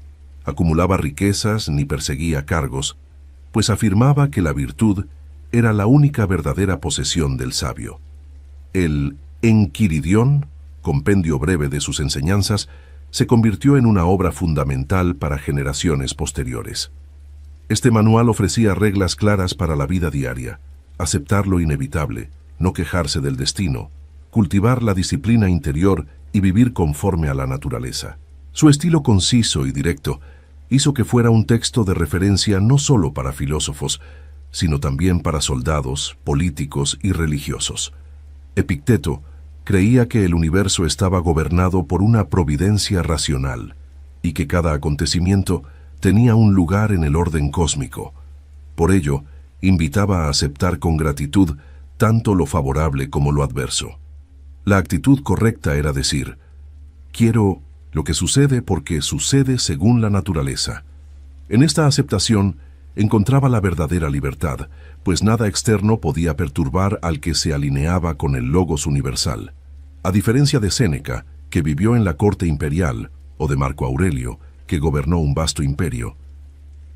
acumulaba riquezas ni perseguía cargos, pues afirmaba que la virtud era la única verdadera posesión del sabio. El Enquiridión, compendio breve de sus enseñanzas, se convirtió en una obra fundamental para generaciones posteriores. Este manual ofrecía reglas claras para la vida diaria: aceptar lo inevitable, no quejarse del destino, cultivar la disciplina interior y vivir conforme a la naturaleza. Su estilo conciso y directo hizo que fuera un texto de referencia no solo para filósofos, sino también para soldados, políticos y religiosos. Epicteto creía que el universo estaba gobernado por una providencia racional y que cada acontecimiento tenía un lugar en el orden cósmico. Por ello, invitaba a aceptar con gratitud tanto lo favorable como lo adverso. La actitud correcta era decir: quiero lo que sucede porque sucede según la naturaleza. En esta aceptación encontraba la verdadera libertad, pues nada externo podía perturbar al que se alineaba con el logos universal. A diferencia de Séneca, que vivió en la corte imperial, o de Marco Aurelio, que gobernó un vasto imperio,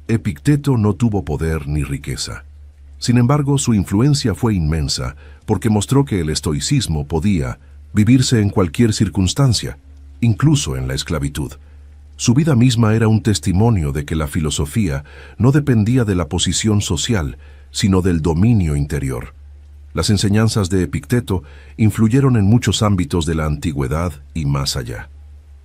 Epicteto no tuvo poder ni riqueza. Sin embargo, su influencia fue inmensa, porque mostró que el estoicismo podía vivirse en cualquier circunstancia, incluso en la esclavitud. Su vida misma era un testimonio de que la filosofía no dependía de la posición social, sino del dominio interior. Las enseñanzas de Epicteto influyeron en muchos ámbitos de la antigüedad y más allá.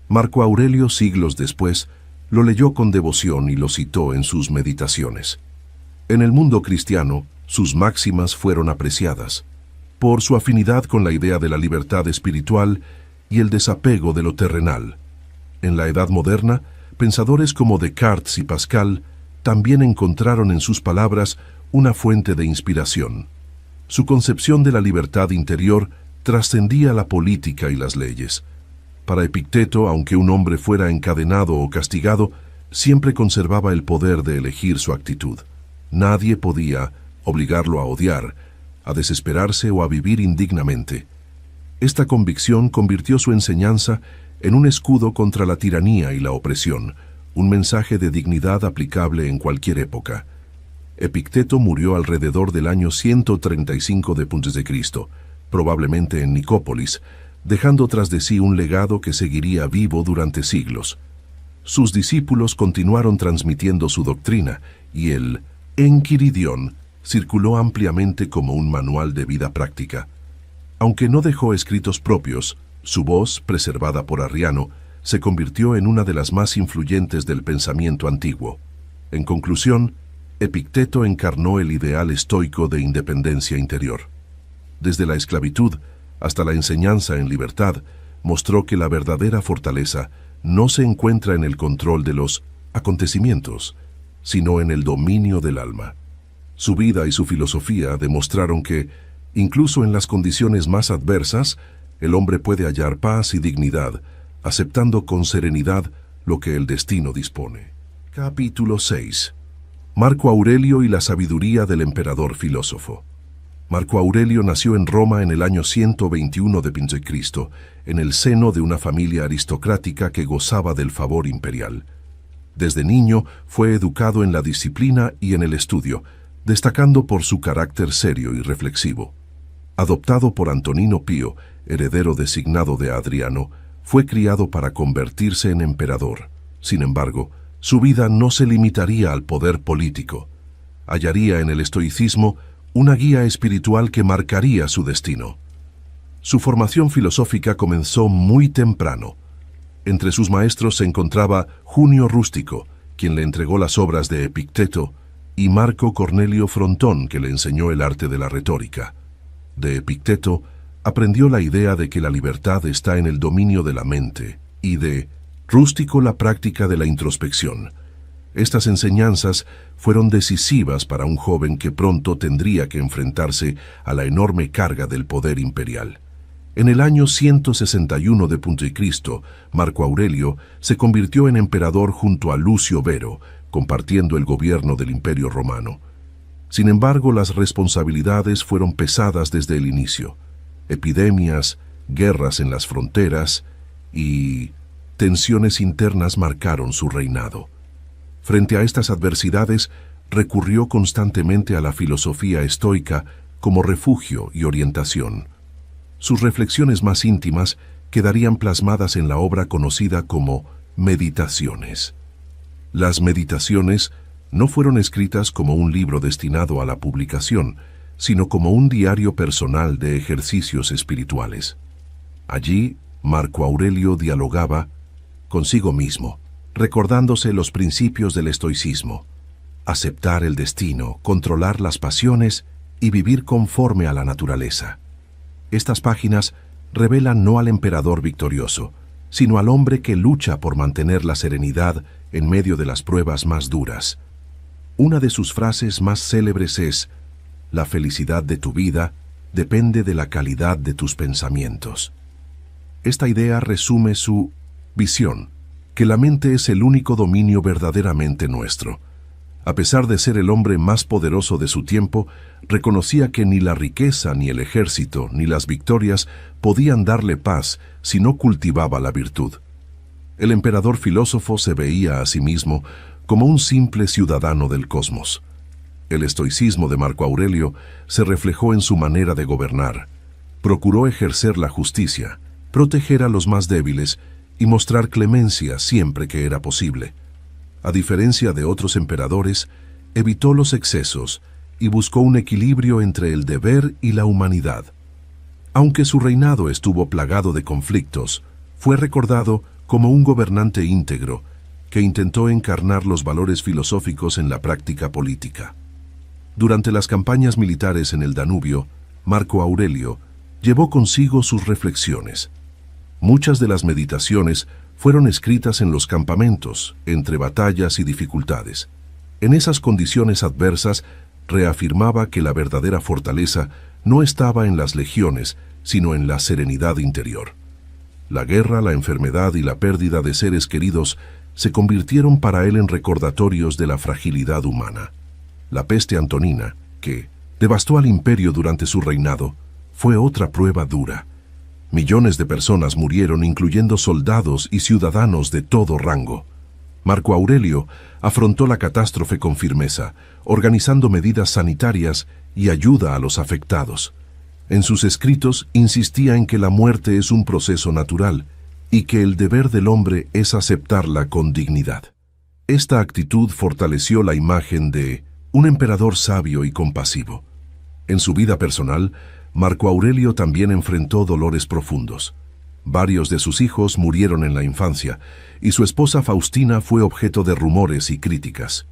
Marco Aurelio, siglos después, lo leyó con devoción y lo citó en sus meditaciones. En el mundo cristiano, sus máximas fueron apreciadas por su afinidad con la idea de la libertad espiritual y el desapego de lo terrenal. En la Edad Moderna, pensadores como Descartes y Pascal también encontraron en sus palabras una fuente de inspiración. Su concepción de la libertad interior trascendía la política y las leyes. Para Epicteto, aunque un hombre fuera encadenado o castigado, siempre conservaba el poder de elegir su actitud. Nadie podía obligarlo a odiar, a desesperarse o a vivir indignamente. Esta convicción convirtió su enseñanza en un escudo contra la tiranía y la opresión, un mensaje de dignidad aplicable en cualquier época. Epicteto murió alrededor del año 135 d.C., probablemente en Nicópolis, dejando tras de sí un legado que seguiría vivo durante siglos. Sus discípulos continuaron transmitiendo su doctrina y el Enquiridión circuló ampliamente como un manual de vida práctica. Aunque no dejó escritos propios, su voz, preservada por Arriano, se convirtió en una de las más influyentes del pensamiento antiguo. En conclusión, Epicteto encarnó el ideal estoico de independencia interior. Desde la esclavitud hasta la enseñanza en libertad, mostró que la verdadera fortaleza no se encuentra en el control de los acontecimientos, sino en el dominio del alma. Su vida y su filosofía demostraron que, incluso en las condiciones más adversas, el hombre puede hallar paz y dignidad, aceptando con serenidad lo que el destino dispone. Capítulo 6. Marco Aurelio y la sabiduría del emperador filósofo. Marco Aurelio nació en Roma en el año 121 d.C., en el seno de una familia aristocrática que gozaba del favor imperial. Desde niño fue educado en la disciplina y en el estudio, destacando por su carácter serio y reflexivo. Adoptado por Antonino Pío, heredero designado de Adriano, fue criado para convertirse en emperador. Sin embargo, su vida no se limitaría al poder político. Hallaría en el estoicismo una guía espiritual que marcaría su destino. Su formación filosófica comenzó muy temprano. Entre sus maestros se encontraba Junio Rústico, quien le entregó las obras de Epicteto, y Marco Cornelio Frontón, que le enseñó el arte de la retórica. De Epicteto aprendió la idea de que la libertad está en el dominio de la mente, y de Rústico la práctica de la introspección. Estas enseñanzas fueron decisivas para un joven que pronto tendría que enfrentarse a la enorme carga del poder imperial. En el año 161 de Cristo, Marco Aurelio se convirtió en emperador junto a Lucio Vero, compartiendo el gobierno del Imperio Romano. Sin embargo, las responsabilidades fueron pesadas desde el inicio. Epidemias, guerras en las fronteras y tensiones internas marcaron su reinado. Frente a estas adversidades, recurrió constantemente a la filosofía estoica como refugio y orientación. Sus reflexiones más íntimas quedarían plasmadas en la obra conocida como Meditaciones. Las Meditaciones no fueron escritas como un libro destinado a la publicación, sino como un diario personal de ejercicios espirituales. Allí, Marco Aurelio dialogaba consigo mismo, recordándose los principios del estoicismo: aceptar el destino, controlar las pasiones y vivir conforme a la naturaleza. Estas páginas revelan no al emperador victorioso, sino al hombre que lucha por mantener la serenidad en medio de las pruebas más duras. Una de sus frases más célebres es: la felicidad de tu vida depende de la calidad de tus pensamientos. Esta idea resume su visión, que la mente es el único dominio verdaderamente nuestro. A pesar de ser el hombre más poderoso de su tiempo, reconocía que ni la riqueza, ni el ejército, ni las victorias podían darle paz si no cultivaba la virtud. El emperador filósofo se veía a sí mismo como un simple ciudadano del cosmos. El estoicismo de Marco Aurelio se reflejó en su manera de gobernar. Procuró ejercer la justicia, proteger a los más débiles y mostrar clemencia siempre que era posible. A diferencia de otros emperadores, evitó los excesos y buscó un equilibrio entre el deber y la humanidad. Aunque su reinado estuvo plagado de conflictos, fue recordado como un gobernante íntegro que intentó encarnar los valores filosóficos en la práctica política. Durante las campañas militares en el Danubio, Marco Aurelio llevó consigo sus reflexiones. Muchas de las meditaciones fueron escritas en los campamentos, entre batallas y dificultades. En esas condiciones adversas, reafirmaba que la verdadera fortaleza no estaba en las legiones, sino en la serenidad interior. La guerra, la enfermedad y la pérdida de seres queridos se convirtieron para él en recordatorios de la fragilidad humana. La peste antonina, que devastó al imperio durante su reinado, fue otra prueba dura. Millones de personas murieron, incluyendo soldados y ciudadanos de todo rango. Marco Aurelio afrontó la catástrofe con firmeza, organizando medidas sanitarias y ayuda a los afectados. En sus escritos insistía en que la muerte es un proceso natural y que el deber del hombre es aceptarla con dignidad. Esta actitud fortaleció la imagen de un emperador sabio y compasivo. En su vida personal, Marco Aurelio también enfrentó dolores profundos. Varios de sus hijos murieron en la infancia, y su esposa Faustina fue objeto de rumores y críticas.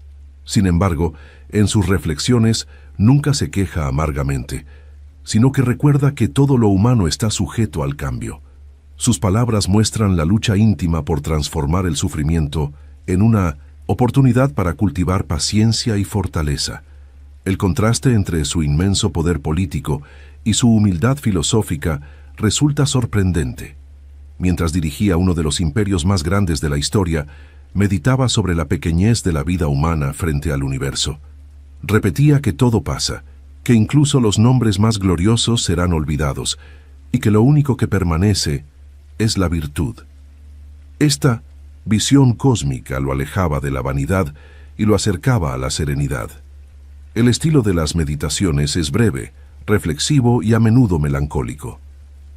Sin embargo, en sus reflexiones nunca se queja amargamente, sino que recuerda que todo lo humano está sujeto al cambio. Sus palabras muestran la lucha íntima por transformar el sufrimiento en una oportunidad para cultivar paciencia y fortaleza. El contraste entre su inmenso poder político y su humildad filosófica resulta sorprendente. Mientras dirigía uno de los imperios más grandes de la historia, meditaba sobre la pequeñez de la vida humana frente al universo. Repetía que todo pasa, que incluso los nombres más gloriosos serán olvidados, y que lo único que permanece es la virtud. Esta visión cósmica lo alejaba de la vanidad y lo acercaba a la serenidad. El estilo de las meditaciones es breve, reflexivo y a menudo melancólico.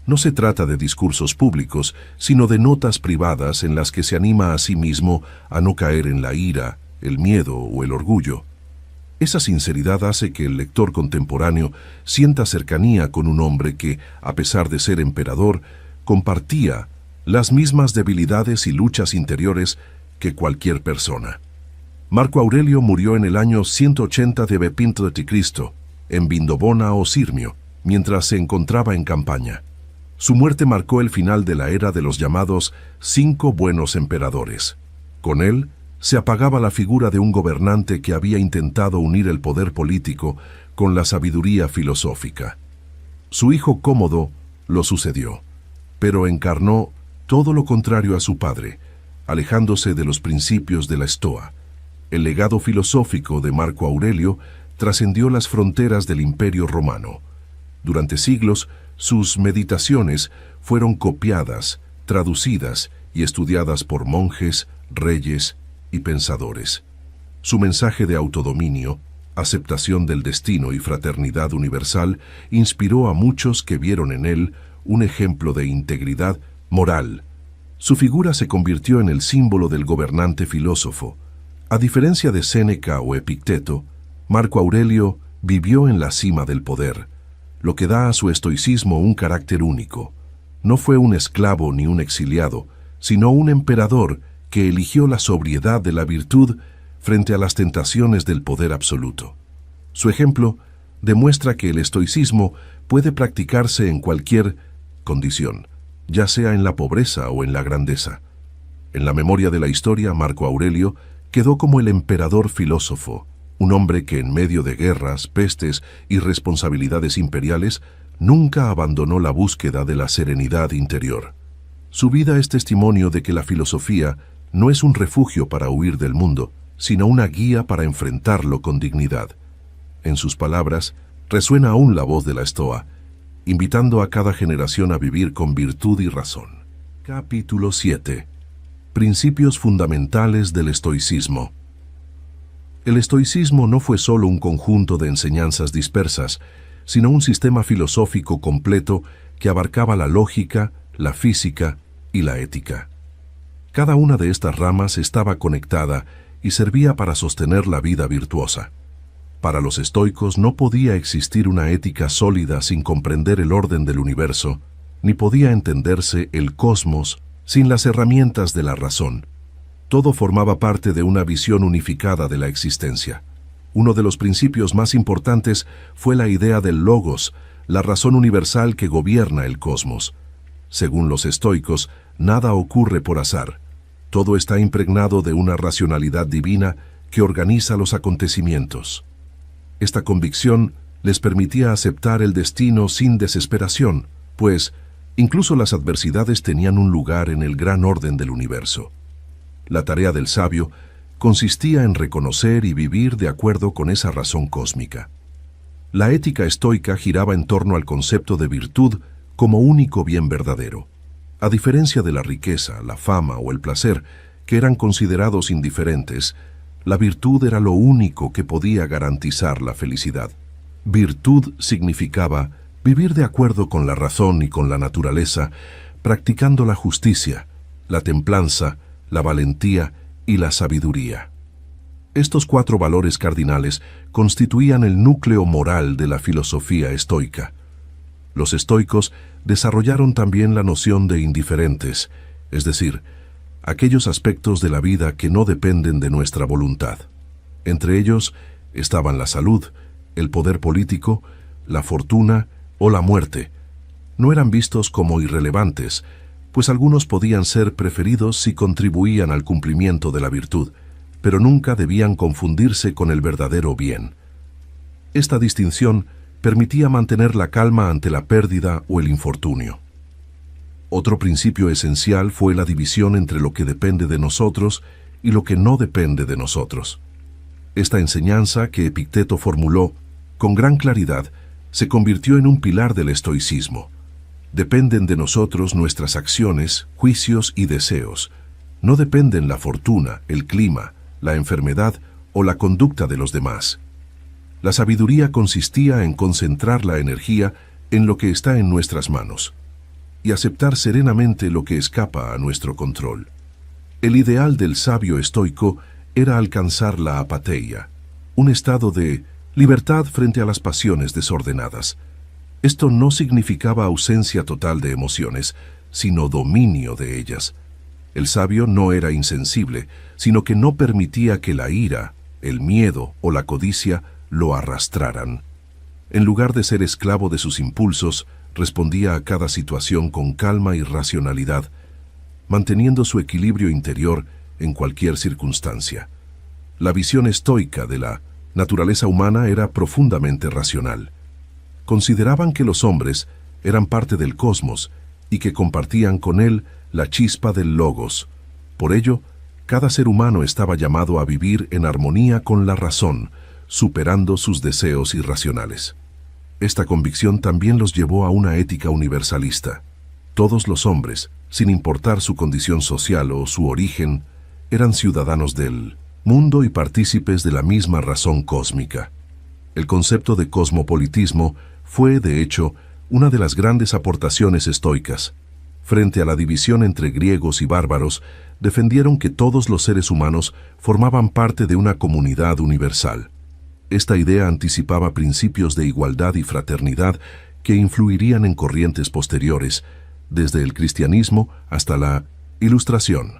No se trata de discursos públicos, sino de notas privadas en las que se anima a sí mismo a no caer en la ira, el miedo o el orgullo. Esa sinceridad hace que el lector contemporáneo sienta cercanía con un hombre que, a pesar de ser emperador, compartía las mismas debilidades y luchas interiores que cualquier persona. Marco Aurelio murió en el año 180 de Cristo, en Vindobona o Sirmio, mientras se encontraba en campaña. Su muerte marcó el final de la era de los llamados 5 buenos emperadores. Con él, se apagaba la figura de un gobernante que había intentado unir el poder político con la sabiduría filosófica. Su hijo Cómodo lo sucedió, pero encarnó todo lo contrario a su padre, alejándose de los principios de la Estoa. El legado filosófico de Marco Aurelio trascendió las fronteras del Imperio Romano. Durante siglos, sus meditaciones fueron copiadas, traducidas y estudiadas por monjes, reyes y pensadores. Su mensaje de autodominio, aceptación del destino y fraternidad universal inspiró a muchos que vieron en él un ejemplo de integridad moral. Su figura se convirtió en el símbolo del gobernante filósofo. A diferencia de Séneca o Epicteto, Marco Aurelio vivió en la cima del poder, lo que da a su estoicismo un carácter único. No fue un esclavo ni un exiliado, sino un emperador que eligió la sobriedad de la virtud frente a las tentaciones del poder absoluto. Su ejemplo demuestra que el estoicismo puede practicarse en cualquier condición, ya sea en la pobreza o en la grandeza. En la memoria de la historia, Marco Aurelio quedó como el emperador filósofo, un hombre que en medio de guerras, pestes y responsabilidades imperiales nunca abandonó la búsqueda de la serenidad interior. Su vida es testimonio de que la filosofía no es un refugio para huir del mundo, sino una guía para enfrentarlo con dignidad. En sus palabras resuena aún la voz de la Estoa, invitando a cada generación a vivir con virtud y razón. Capítulo 7. Principios fundamentales del estoicismo. El estoicismo no fue solo un conjunto de enseñanzas dispersas, sino un sistema filosófico completo que abarcaba la lógica, la física y la ética. Cada una de estas ramas estaba conectada y servía para sostener la vida virtuosa. Para los estoicos no podía existir una ética sólida sin comprender el orden del universo, ni podía entenderse el cosmos sin las herramientas de la razón. Todo formaba parte de una visión unificada de la existencia. Uno de los principios más importantes fue la idea del logos, la razón universal que gobierna el cosmos. Según los estoicos, nada ocurre por azar. Todo está impregnado de una racionalidad divina que organiza los acontecimientos. Esta convicción les permitía aceptar el destino sin desesperación, pues incluso las adversidades tenían un lugar en el gran orden del universo. La tarea del sabio consistía en reconocer y vivir de acuerdo con esa razón cósmica. La ética estoica giraba en torno al concepto de virtud como único bien verdadero. A diferencia de la riqueza, la fama o el placer, que eran considerados indiferentes, la virtud era lo único que podía garantizar la felicidad. Virtud significaba vivir de acuerdo con la razón y con la naturaleza, practicando la justicia, la templanza, la valentía y la sabiduría. Estos 4 valores cardinales constituían el núcleo moral de la filosofía estoica. Los estoicos desarrollaron también la noción de indiferentes, es decir, aquellos aspectos de la vida que no dependen de nuestra voluntad. Entre ellos estaban la salud, el poder político, la fortuna o la muerte. No eran vistos como irrelevantes, pues algunos podían ser preferidos si contribuían al cumplimiento de la virtud, pero nunca debían confundirse con el verdadero bien. Esta distinción permitía mantener la calma ante la pérdida o el infortunio. Otro principio esencial fue la división entre lo que depende de nosotros y lo que no depende de nosotros. Esta enseñanza que Epicteto formuló con gran claridad se convirtió en un pilar del estoicismo. Dependen de nosotros nuestras acciones, juicios y deseos. No dependen la fortuna, el clima, la enfermedad o la conducta de los demás. La sabiduría consistía en concentrar la energía en lo que está en nuestras manos. y aceptar serenamente lo que escapa a nuestro control. El ideal del sabio estoico era alcanzar la apateia, un estado de libertad frente a las pasiones desordenadas. Esto no significaba ausencia total de emociones, sino dominio de ellas. El sabio no era insensible, sino que no permitía que la ira, el miedo o la codicia lo arrastraran. En lugar de ser esclavo de sus impulsos, respondía a cada situación con calma y racionalidad, manteniendo su equilibrio interior en cualquier circunstancia. La visión estoica de la naturaleza humana era profundamente racional. Consideraban que los hombres eran parte del cosmos y que compartían con él la chispa del logos. Por ello, cada ser humano estaba llamado a vivir en armonía con la razón, superando sus deseos irracionales. Esta convicción también los llevó a una ética universalista. Todos los hombres, sin importar su condición social o su origen, eran ciudadanos del mundo y partícipes de la misma razón cósmica. El concepto de cosmopolitismo fue, de hecho, una de las grandes aportaciones estoicas. Frente a la división entre griegos y bárbaros, defendieron que todos los seres humanos formaban parte de una comunidad universal. Esta idea anticipaba principios de igualdad y fraternidad que influirían en corrientes posteriores, desde el cristianismo hasta la Ilustración.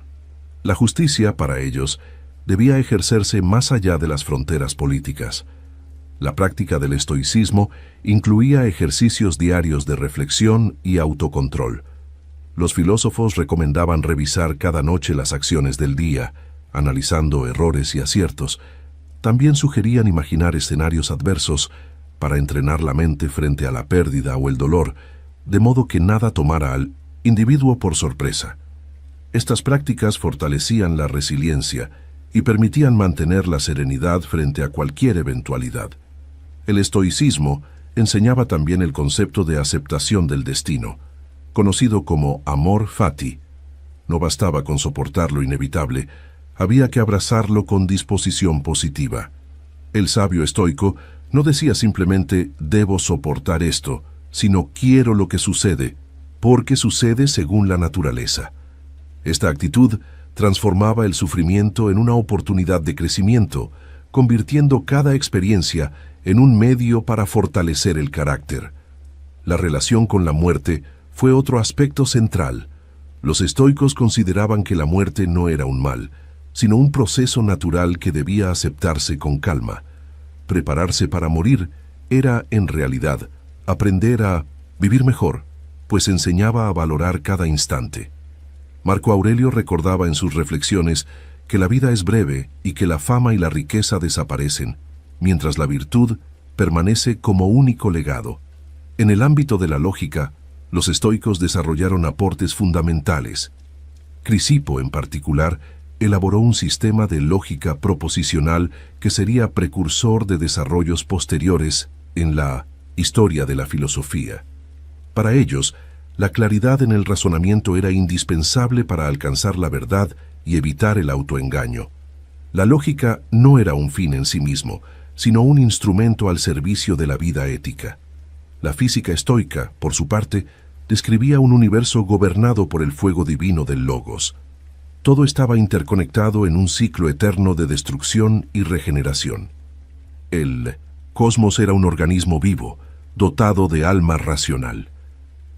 La justicia, para ellos, debía ejercerse más allá de las fronteras políticas. La práctica del estoicismo incluía ejercicios diarios de reflexión y autocontrol. Los filósofos recomendaban revisar cada noche las acciones del día, analizando errores y aciertos. También sugerían imaginar escenarios adversos para entrenar la mente frente a la pérdida o el dolor, de modo que nada tomara al individuo por sorpresa. Estas prácticas fortalecían la resiliencia y permitían mantener la serenidad frente a cualquier eventualidad. El estoicismo enseñaba también el concepto de aceptación del destino, conocido como amor fati. No bastaba con soportar lo inevitable, había que abrazarlo con disposición positiva. El sabio estoico no decía simplemente «debo soportar esto», sino «quiero lo que sucede», porque sucede según la naturaleza. Esta actitud transformaba el sufrimiento en una oportunidad de crecimiento, convirtiendo cada experiencia en un medio para fortalecer el carácter. La relación con la muerte fue otro aspecto central. Los estoicos consideraban que la muerte no era un mal, sino un proceso natural que debía aceptarse con calma. Prepararse para morir era, en realidad, aprender a vivir mejor, pues enseñaba a valorar cada instante. Marco Aurelio recordaba en sus reflexiones que la vida es breve y que la fama y la riqueza desaparecen, mientras la virtud permanece como único legado. En el ámbito de la lógica, los estoicos desarrollaron aportes fundamentales. Crisipo, en particular, elaboró un sistema de lógica proposicional que sería precursor de desarrollos posteriores en la historia de la filosofía. Para ellos, la claridad en el razonamiento era indispensable para alcanzar la verdad y evitar el autoengaño. La lógica no era un fin en sí mismo, sino un instrumento al servicio de la vida ética. La física estoica, por su parte, describía un universo gobernado por el fuego divino del logos. Todo estaba interconectado en un ciclo eterno de destrucción y regeneración. El cosmos era un organismo vivo, dotado de alma racional.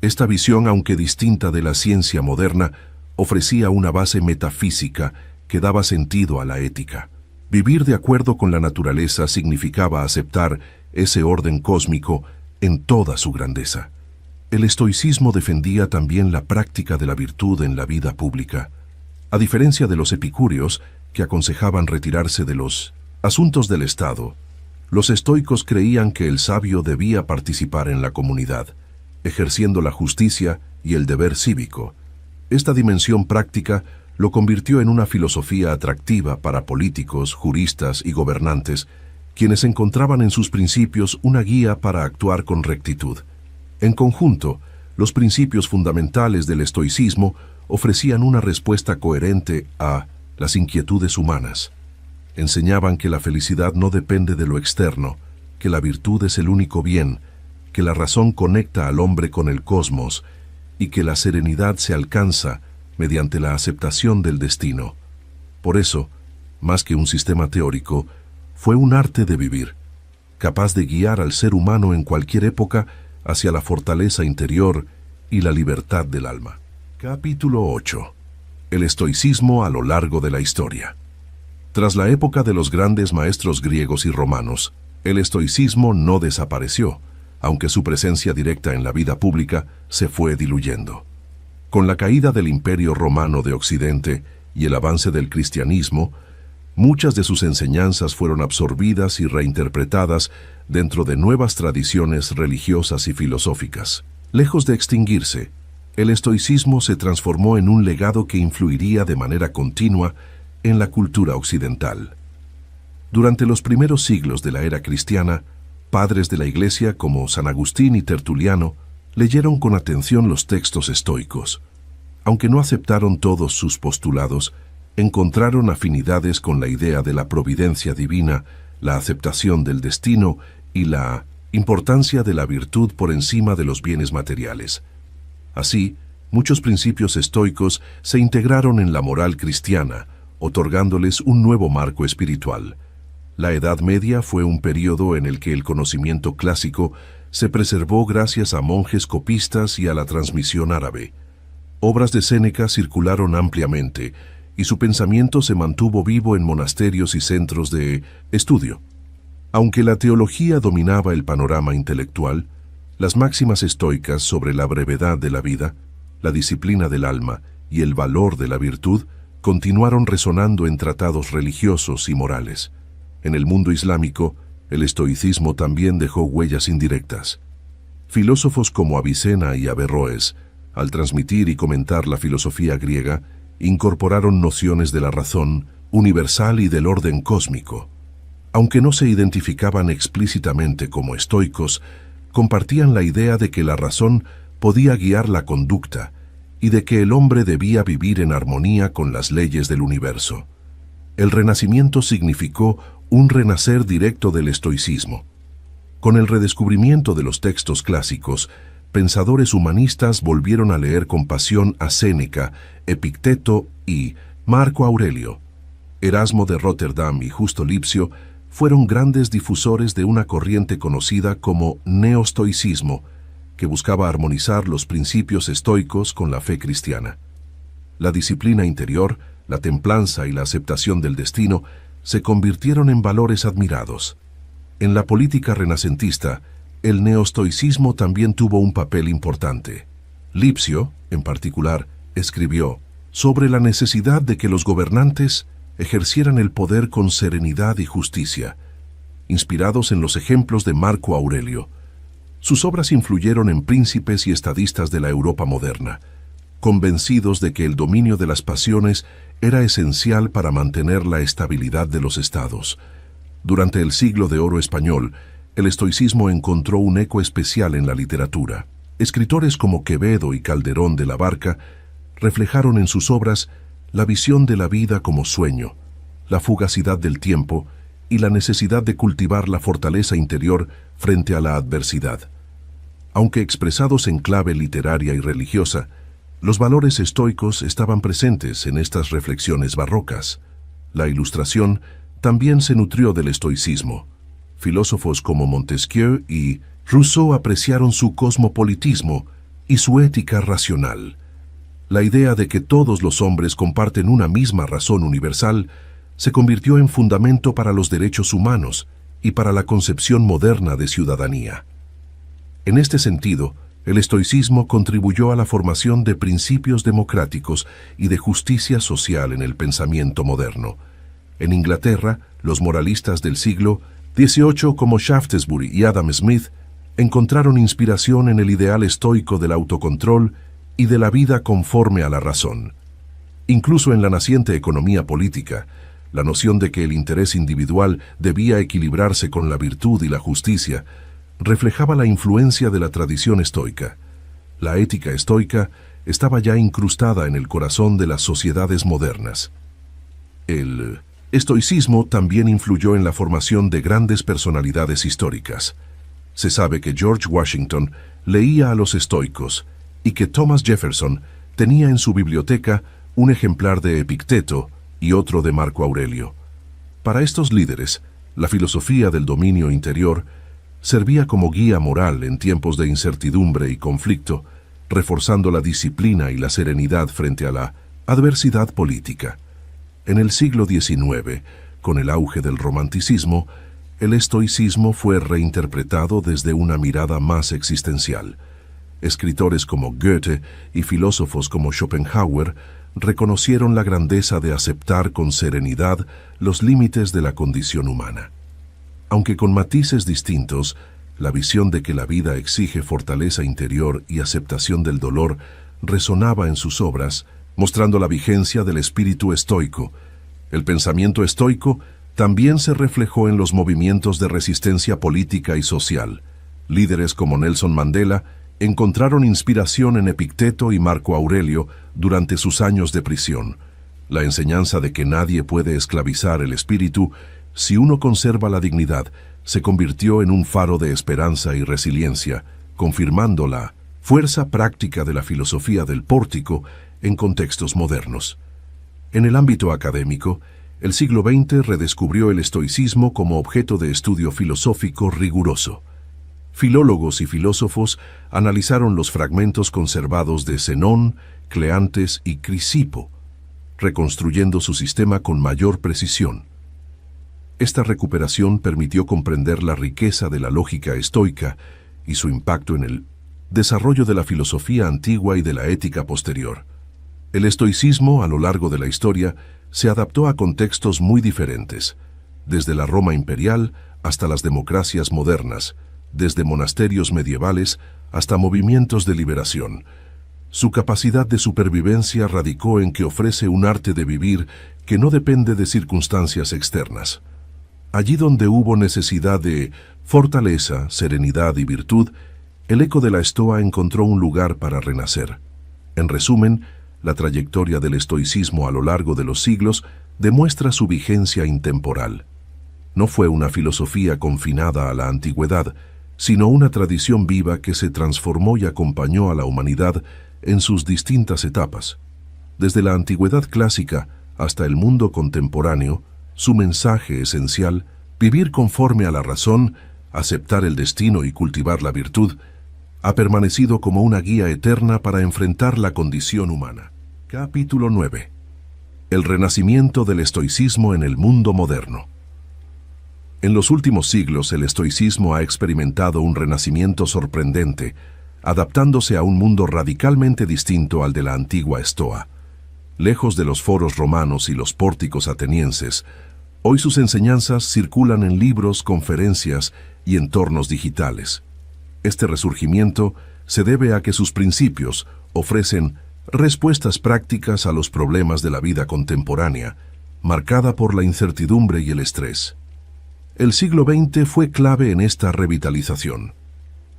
Esta visión, aunque distinta de la ciencia moderna, ofrecía una base metafísica que daba sentido a la ética. Vivir de acuerdo con la naturaleza significaba aceptar ese orden cósmico en toda su grandeza. El estoicismo defendía también la práctica de la virtud en la vida pública. A diferencia de los epicúreos, que aconsejaban retirarse de los asuntos del Estado, los estoicos creían que el sabio debía participar en la comunidad, ejerciendo la justicia y el deber cívico. Esta dimensión práctica lo convirtió en una filosofía atractiva para políticos, juristas y gobernantes, quienes encontraban en sus principios una guía para actuar con rectitud. En conjunto, los principios fundamentales del estoicismo ofrecían una respuesta coherente a las inquietudes humanas. Enseñaban que la felicidad no depende de lo externo, que la virtud es el único bien, que la razón conecta al hombre con el cosmos y que la serenidad se alcanza mediante la aceptación del destino. Por eso, más que un sistema teórico, fue un arte de vivir, capaz de guiar al ser humano en cualquier época hacia la fortaleza interior y la libertad del alma. Capítulo 8. El estoicismo a lo largo de la historia. Tras la época de los grandes maestros griegos y romanos, el estoicismo no desapareció, aunque su presencia directa en la vida pública se fue diluyendo. Con la caída del Imperio Romano de Occidente y el avance del cristianismo, muchas de sus enseñanzas fueron absorbidas y reinterpretadas dentro de nuevas tradiciones religiosas y filosóficas. Lejos de extinguirse, el estoicismo se transformó en un legado que influiría de manera continua en la cultura occidental. Durante los primeros siglos de la era cristiana, padres de la Iglesia como San Agustín y Tertuliano leyeron con atención los textos estoicos. Aunque no aceptaron todos sus postulados, encontraron afinidades con la idea de la providencia divina, la aceptación del destino y la importancia de la virtud por encima de los bienes materiales. Así, muchos principios estoicos se integraron en la moral cristiana, otorgándoles un nuevo marco espiritual. La Edad Media fue un período en el que el conocimiento clásico se preservó gracias a monjes copistas y a la transmisión árabe. Obras de Séneca circularon ampliamente, y su pensamiento se mantuvo vivo en monasterios y centros de estudio. Aunque la teología dominaba el panorama intelectual, las máximas estoicas sobre la brevedad de la vida, la disciplina del alma y el valor de la virtud continuaron resonando en tratados religiosos y morales. En el mundo islámico, el estoicismo también dejó huellas indirectas. Filósofos como Avicena y Averroes, al transmitir y comentar la filosofía griega, incorporaron nociones de la razón universal y del orden cósmico. Aunque no se identificaban explícitamente como estoicos, compartían la idea de que la razón podía guiar la conducta y de que el hombre debía vivir en armonía con las leyes del universo. El Renacimiento significó un renacer directo del estoicismo. Con el redescubrimiento de los textos clásicos, pensadores humanistas volvieron a leer con pasión a Séneca, Epicteto y Marco Aurelio. Erasmo de Rotterdam y Justo Lipsio fueron grandes difusores de una corriente conocida como neoestoicismo, que buscaba armonizar los principios estoicos con la fe cristiana. La disciplina interior, la templanza y la aceptación del destino se convirtieron en valores admirados. En la política renacentista, el neoestoicismo también tuvo un papel importante. Lipsio, en particular, escribió sobre la necesidad de que los gobernantes ejercieran el poder con serenidad y justicia, inspirados en los ejemplos de Marco Aurelio. Sus obras influyeron en príncipes y estadistas de la Europa moderna, convencidos de que el dominio de las pasiones era esencial para mantener la estabilidad de los estados. Durante el siglo de oro español, el estoicismo encontró un eco especial en la literatura. Escritores como Quevedo y Calderón de la Barca reflejaron en sus obras la visión de la vida como sueño, la fugacidad del tiempo y la necesidad de cultivar la fortaleza interior frente a la adversidad. Aunque expresados en clave literaria y religiosa, los valores estoicos estaban presentes en estas reflexiones barrocas. La Ilustración también se nutrió del estoicismo. Filósofos como Montesquieu y Rousseau apreciaron su cosmopolitismo y su ética racional. La idea de que todos los hombres comparten una misma razón universal se convirtió en fundamento para los derechos humanos y para la concepción moderna de ciudadanía. En este sentido, el estoicismo contribuyó a la formación de principios democráticos y de justicia social en el pensamiento moderno. En Inglaterra, los moralistas del siglo XVIII como Shaftesbury y Adam Smith encontraron inspiración en el ideal estoico del autocontrol y de la vida conforme a la razón. Incluso en la naciente economía política, la noción de que el interés individual debía equilibrarse con la virtud y la justicia reflejaba la influencia de la tradición estoica. La ética estoica estaba ya incrustada en el corazón de las sociedades modernas. El estoicismo también influyó en la formación de grandes personalidades históricas. Se sabe que George Washington leía a los estoicos y que Thomas Jefferson tenía en su biblioteca un ejemplar de Epicteto y otro de Marco Aurelio. Para estos líderes, la filosofía del dominio interior servía como guía moral en tiempos de incertidumbre y conflicto, reforzando la disciplina y la serenidad frente a la adversidad política. En el siglo XIX, con el auge del romanticismo, el estoicismo fue reinterpretado desde una mirada más existencial. Escritores como Goethe y filósofos como Schopenhauer reconocieron la grandeza de aceptar con serenidad los límites de la condición humana. Aunque con matices distintos, la visión de que la vida exige fortaleza interior y aceptación del dolor resonaba en sus obras, mostrando la vigencia del espíritu estoico. El pensamiento estoico también se reflejó en los movimientos de resistencia política y social. Líderes como Nelson Mandela encontraron inspiración en Epicteto y Marco Aurelio durante sus años de prisión. La enseñanza de que nadie puede esclavizar el espíritu si uno conserva la dignidad se convirtió en un faro de esperanza y resiliencia, confirmando la fuerza práctica de la filosofía del pórtico en contextos modernos. En el ámbito académico, el siglo XX redescubrió el estoicismo como objeto de estudio filosófico riguroso. Filólogos y filósofos analizaron los fragmentos conservados de Zenón, Cleantes y Crisipo, reconstruyendo su sistema con mayor precisión. Esta recuperación permitió comprender la riqueza de la lógica estoica y su impacto en el desarrollo de la filosofía antigua y de la ética posterior. El estoicismo, a lo largo de la historia, se adaptó a contextos muy diferentes, desde la Roma imperial hasta las democracias modernas, desde monasterios medievales hasta movimientos de liberación. Su capacidad de supervivencia radicó en que ofrece un arte de vivir que no depende de circunstancias externas. Allí donde hubo necesidad de fortaleza, serenidad y virtud, el eco de la estoa encontró un lugar para renacer. En resumen, la trayectoria del estoicismo a lo largo de los siglos demuestra su vigencia intemporal. No fue una filosofía confinada a la antigüedad, sino una tradición viva que se transformó y acompañó a la humanidad en sus distintas etapas. Desde la antigüedad clásica hasta el mundo contemporáneo, su mensaje esencial, vivir conforme a la razón, aceptar el destino y cultivar la virtud, ha permanecido como una guía eterna para enfrentar la condición humana. Capítulo 9. El renacimiento del estoicismo en el mundo moderno. En los últimos siglos, el estoicismo ha experimentado un renacimiento sorprendente, adaptándose a un mundo radicalmente distinto al de la antigua estoa. Lejos de los foros romanos y los pórticos atenienses, hoy sus enseñanzas circulan en libros, conferencias y entornos digitales. Este resurgimiento se debe a que sus principios ofrecen respuestas prácticas a los problemas de la vida contemporánea, marcada por la incertidumbre y el estrés. El siglo XX fue clave en esta revitalización.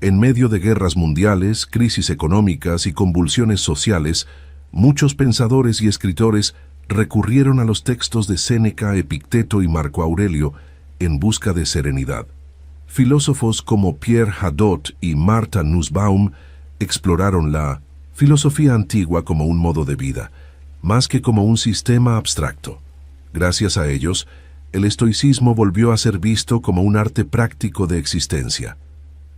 En medio de guerras mundiales, crisis económicas y convulsiones sociales, muchos pensadores y escritores recurrieron a los textos de Séneca, Epicteto y Marco Aurelio en busca de serenidad. Filósofos como Pierre Hadot y Martha Nussbaum exploraron la filosofía antigua como un modo de vida, más que como un sistema abstracto. Gracias a ellos, el estoicismo volvió a ser visto como un arte práctico de existencia.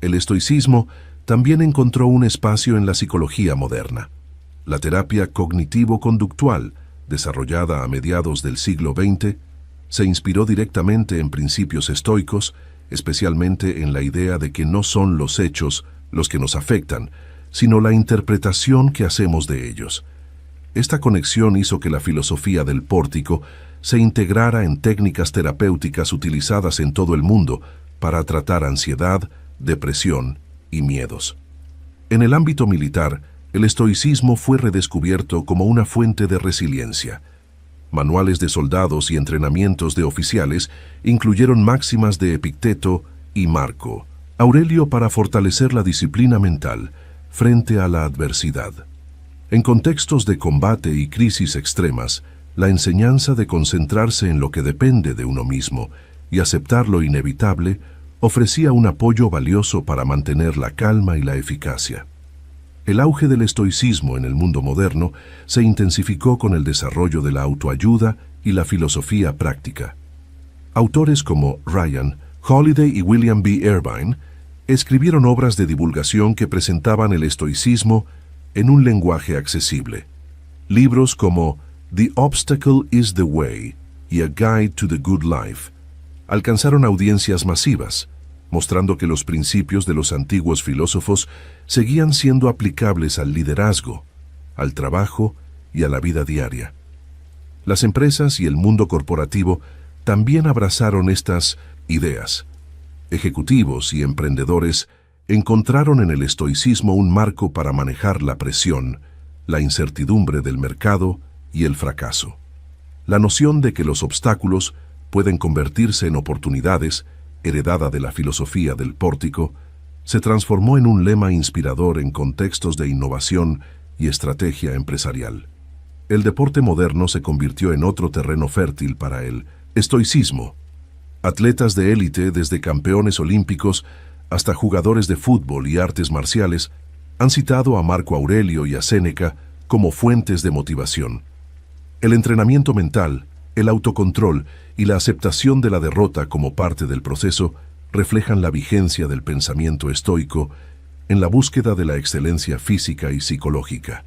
El estoicismo también encontró un espacio en la psicología moderna. La terapia cognitivo-conductual, desarrollada a mediados del siglo XX, se inspiró directamente en principios estoicos, especialmente en la idea de que no son los hechos los que nos afectan, sino la interpretación que hacemos de ellos. Esta conexión hizo que la filosofía del pórtico se integrara en técnicas terapéuticas utilizadas en todo el mundo para tratar ansiedad, depresión y miedos. En el ámbito militar, el estoicismo fue redescubierto como una fuente de resiliencia. Manuales de soldados y entrenamientos de oficiales incluyeron máximas de Epicteto y Marco Aurelio para fortalecer la disciplina mental frente a la adversidad. En contextos de combate y crisis extremas, la enseñanza de concentrarse en lo que depende de uno mismo y aceptar lo inevitable ofrecía un apoyo valioso para mantener la calma y la eficacia. El auge del estoicismo en el mundo moderno se intensificó con el desarrollo de la autoayuda y la filosofía práctica. Autores como Ryan Holiday y William B. Irvine escribieron obras de divulgación que presentaban el estoicismo en un lenguaje accesible. Libros como The Obstacle is the Way y A Guide to the Good Life alcanzaron audiencias masivas, mostrando que los principios de los antiguos filósofos seguían siendo aplicables al liderazgo, al trabajo y a la vida diaria. Las empresas y el mundo corporativo también abrazaron estas ideas. Ejecutivos y emprendedores encontraron en el estoicismo un marco para manejar la presión, la incertidumbre del mercado y el fracaso. La noción de que los obstáculos pueden convertirse en oportunidades, heredada de la filosofía del pórtico, se transformó en un lema inspirador en contextos de innovación y estrategia empresarial. El deporte moderno se convirtió en otro terreno fértil para el estoicismo. Atletas de élite, desde campeones olímpicos hasta jugadores de fútbol y artes marciales, han citado a Marco Aurelio y a Séneca como fuentes de motivación. El entrenamiento mental, el autocontrol y la aceptación de la derrota como parte del proceso reflejan la vigencia del pensamiento estoico en la búsqueda de la excelencia física y psicológica.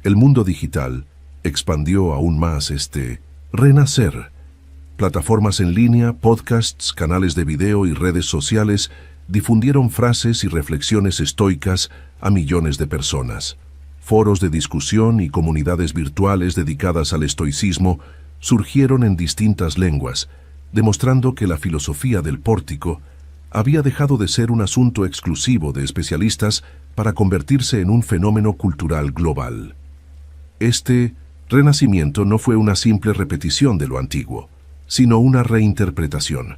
El mundo digital expandió aún más este renacer. Plataformas en línea, podcasts, canales de video y redes sociales difundieron frases y reflexiones estoicas a millones de personas. Foros de discusión y comunidades virtuales dedicadas al estoicismo surgieron en distintas lenguas, demostrando que la filosofía del pórtico había dejado de ser un asunto exclusivo de especialistas para convertirse en un fenómeno cultural global. Este renacimiento no fue una simple repetición de lo antiguo, sino una reinterpretación.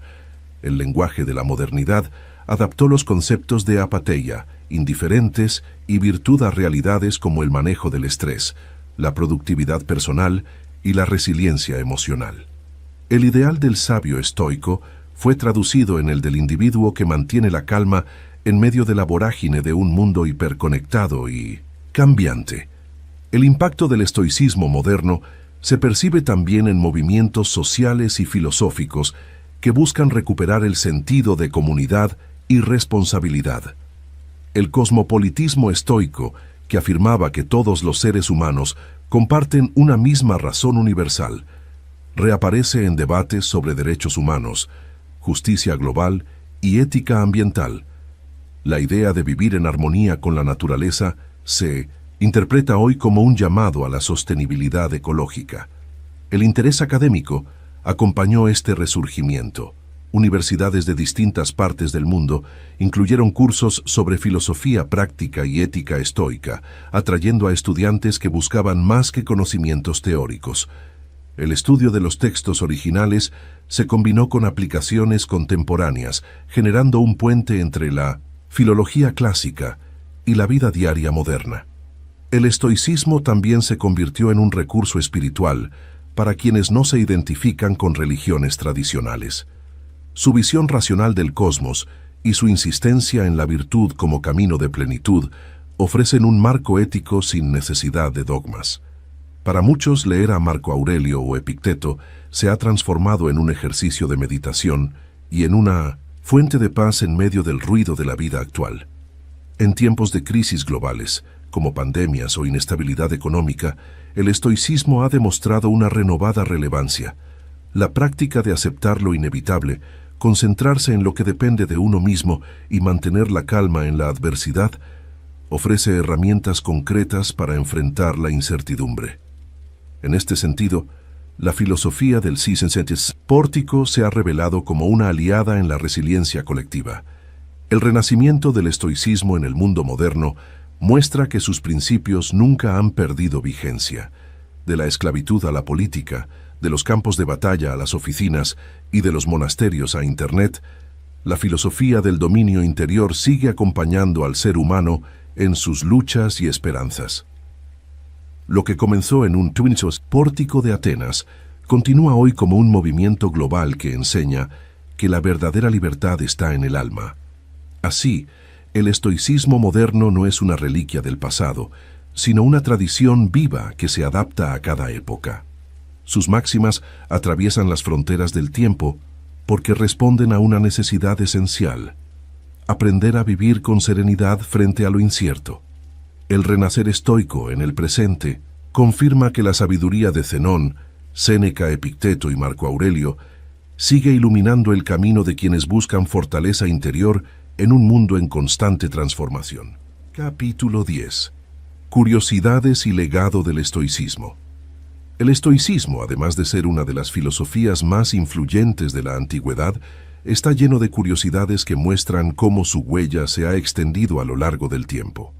El lenguaje de la modernidad adaptó los conceptos de apatheia, indiferentes y virtud a realidades como el manejo del estrés, la productividad personal y la resiliencia emocional. El ideal del sabio estoico fue traducido en el del individuo que mantiene la calma en medio de la vorágine de un mundo hiperconectado y cambiante. El impacto del estoicismo moderno se percibe también en movimientos sociales y filosóficos que buscan recuperar el sentido de comunidad y responsabilidad. El cosmopolitismo estoico, que afirmaba que todos los seres humanos comparten una misma razón universal, reaparece en debates sobre derechos humanos, justicia global y ética ambiental. La idea de vivir en armonía con la naturaleza se interpreta hoy como un llamado a la sostenibilidad ecológica. El interés académico acompañó este resurgimiento. Universidades de distintas partes del mundo incluyeron cursos sobre filosofía práctica y ética estoica, atrayendo a estudiantes que buscaban más que conocimientos teóricos. El estudio de los textos originales se combinó con aplicaciones contemporáneas, generando un puente entre la filología clásica y la vida diaria moderna. El estoicismo también se convirtió en un recurso espiritual para quienes no se identifican con religiones tradicionales. Su visión racional del cosmos y su insistencia en la virtud como camino de plenitud ofrecen un marco ético sin necesidad de dogmas. Para muchos, leer a Marco Aurelio o Epicteto se ha transformado en un ejercicio de meditación y en una fuente de paz en medio del ruido de la vida actual. En tiempos de crisis globales, como pandemias o inestabilidad económica, el estoicismo ha demostrado una renovada relevancia. La práctica de aceptar lo inevitable, concentrarse en lo que depende de uno mismo y mantener la calma en la adversidad, ofrece herramientas concretas para enfrentar la incertidumbre. En este sentido, la filosofía del pórtico se ha revelado como una aliada en la resiliencia colectiva. El renacimiento del estoicismo en el mundo moderno muestra que sus principios nunca han perdido vigencia. De la esclavitud a la política, de los campos de batalla a las oficinas y de los monasterios a Internet, la filosofía del dominio interior sigue acompañando al ser humano en sus luchas y esperanzas. Lo que comenzó en un pórtico de Atenas continúa hoy como un movimiento global que enseña que la verdadera libertad está en el alma. Así, El estoicismo moderno no es una reliquia del pasado, sino una tradición viva que se adapta a cada época. Sus máximas atraviesan las fronteras del tiempo porque responden a una necesidad esencial: aprender a vivir con serenidad frente a lo incierto. El renacer estoico en el presente confirma que la sabiduría de Zenón, Séneca, Epicteto y Marco Aurelio sigue iluminando el camino de quienes buscan fortaleza interior en un mundo en constante transformación. Capítulo 10. Curiosidades y legado del estoicismo. El estoicismo, además de ser una de las filosofías más influyentes de la antigüedad, está lleno de curiosidades que muestran cómo su huella se ha extendido a lo largo del tiempo.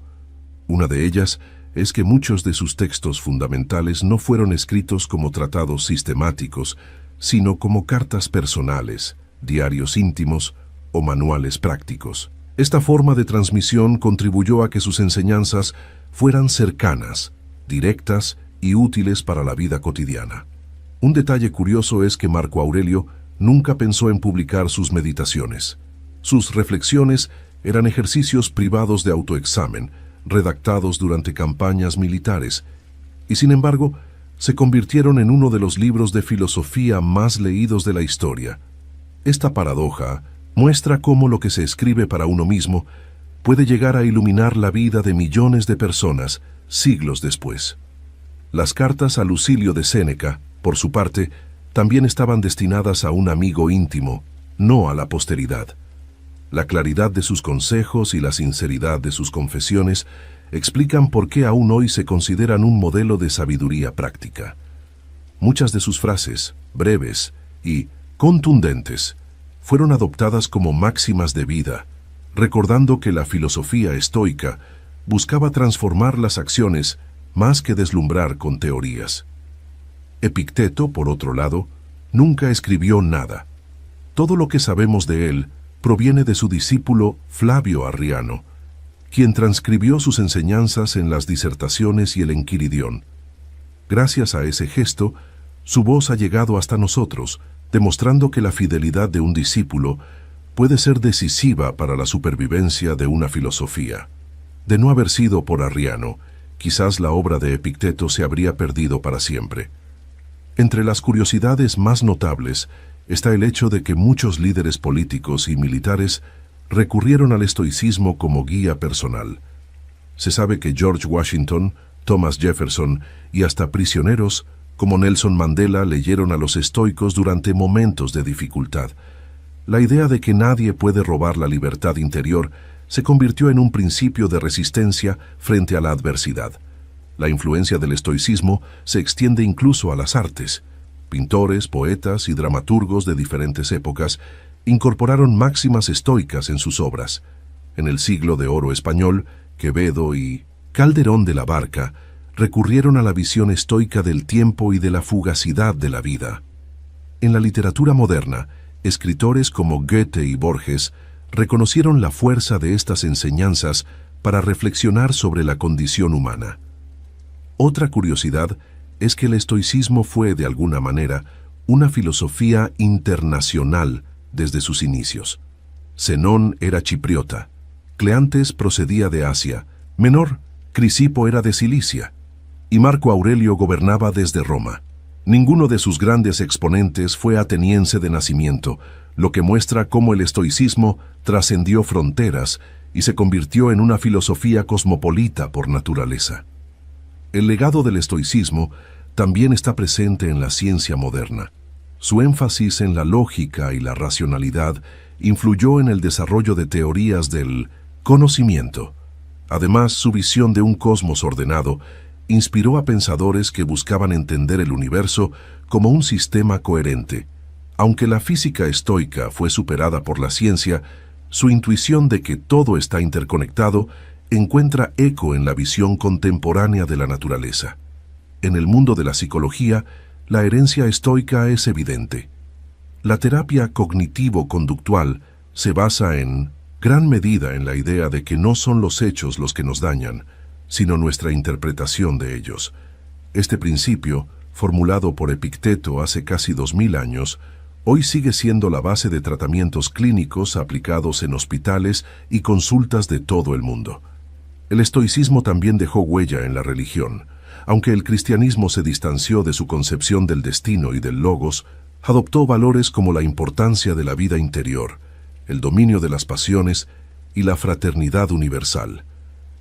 Una de ellas es que muchos de sus textos fundamentales no fueron escritos como tratados sistemáticos, sino como cartas personales, diarios íntimos o manuales prácticos. Esta forma de transmisión contribuyó a que sus enseñanzas fueran cercanas, directas y útiles para la vida cotidiana. Un detalle curioso es que Marco Aurelio nunca pensó en publicar sus meditaciones. Sus reflexiones eran ejercicios privados de autoexamen, redactados durante campañas militares, y sin embargo, se convirtieron en uno de los libros de filosofía más leídos de la historia. Esta paradoja muestra cómo lo que se escribe para uno mismo puede llegar a iluminar la vida de millones de personas siglos después. Las cartas a Lucilio de Séneca, por su parte, también estaban destinadas a un amigo íntimo, no a la posteridad. La claridad de sus consejos y la sinceridad de sus confesiones explican por qué aún hoy se consideran un modelo de sabiduría práctica. Muchas de sus frases, breves y contundentes, fueron adoptadas como máximas de vida, recordando que la filosofía estoica buscaba transformar las acciones más que deslumbrar con teorías. Epicteto, por otro lado, nunca escribió nada. Todo lo que sabemos de él proviene de su discípulo Flavio Arriano, quien transcribió sus enseñanzas en las disertaciones y el Enquiridión. Gracias a ese gesto, su voz ha llegado hasta nosotros, demostrando que la fidelidad de un discípulo puede ser decisiva para la supervivencia de una filosofía. De no haber sido por Arriano, quizás la obra de Epicteto se habría perdido para siempre. Entre las curiosidades más notables está el hecho de que muchos líderes políticos y militares recurrieron al estoicismo como guía personal. Se sabe que George Washington, Thomas Jefferson y hasta prisioneros como Nelson Mandela leyeron a los estoicos durante momentos de dificultad. La idea de que nadie puede robar la libertad interior se convirtió en un principio de resistencia frente a la adversidad. La influencia del estoicismo se extiende incluso a las artes. Pintores, poetas y dramaturgos de diferentes épocas incorporaron máximas estoicas en sus obras. En el siglo de oro español, Quevedo y Calderón de la Barca recurrieron a la visión estoica del tiempo y de la fugacidad de la vida. En la literatura moderna, escritores como Goethe y Borges reconocieron la fuerza de estas enseñanzas para reflexionar sobre la condición humana. Otra curiosidad es que el estoicismo fue, de alguna manera, una filosofía internacional desde sus inicios. Zenón era chipriota, Cleantes procedía de Asia, Menor, Crisipo era de Cilicia, y Marco Aurelio gobernaba desde Roma. Ninguno de sus grandes exponentes fue ateniense de nacimiento, lo que muestra cómo el estoicismo trascendió fronteras y se convirtió en una filosofía cosmopolita por naturaleza. El legado del estoicismo también está presente en la ciencia moderna. Su énfasis en la lógica y la racionalidad influyó en el desarrollo de teorías del conocimiento. Además, su visión de un cosmos ordenado inspiró a pensadores que buscaban entender el universo como un sistema coherente. Aunque la física estoica fue superada por la ciencia, su intuición de que todo está interconectado encuentra eco en la visión contemporánea de la naturaleza. En el mundo de la psicología, la herencia estoica es evidente. La terapia cognitivo-conductual se basa en gran medida en la idea de que no son los hechos los que nos dañan, sino nuestra interpretación de ellos. Este principio, formulado por Epicteto hace casi 2000 años, Hoy sigue siendo la base de tratamientos clínicos aplicados en hospitales y consultas de todo el mundo. El estoicismo también dejó huella en la religión. Aunque el cristianismo se distanció de su concepción del destino y del logos, adoptó valores como la importancia de la vida interior, el dominio de las pasiones y la fraternidad universal.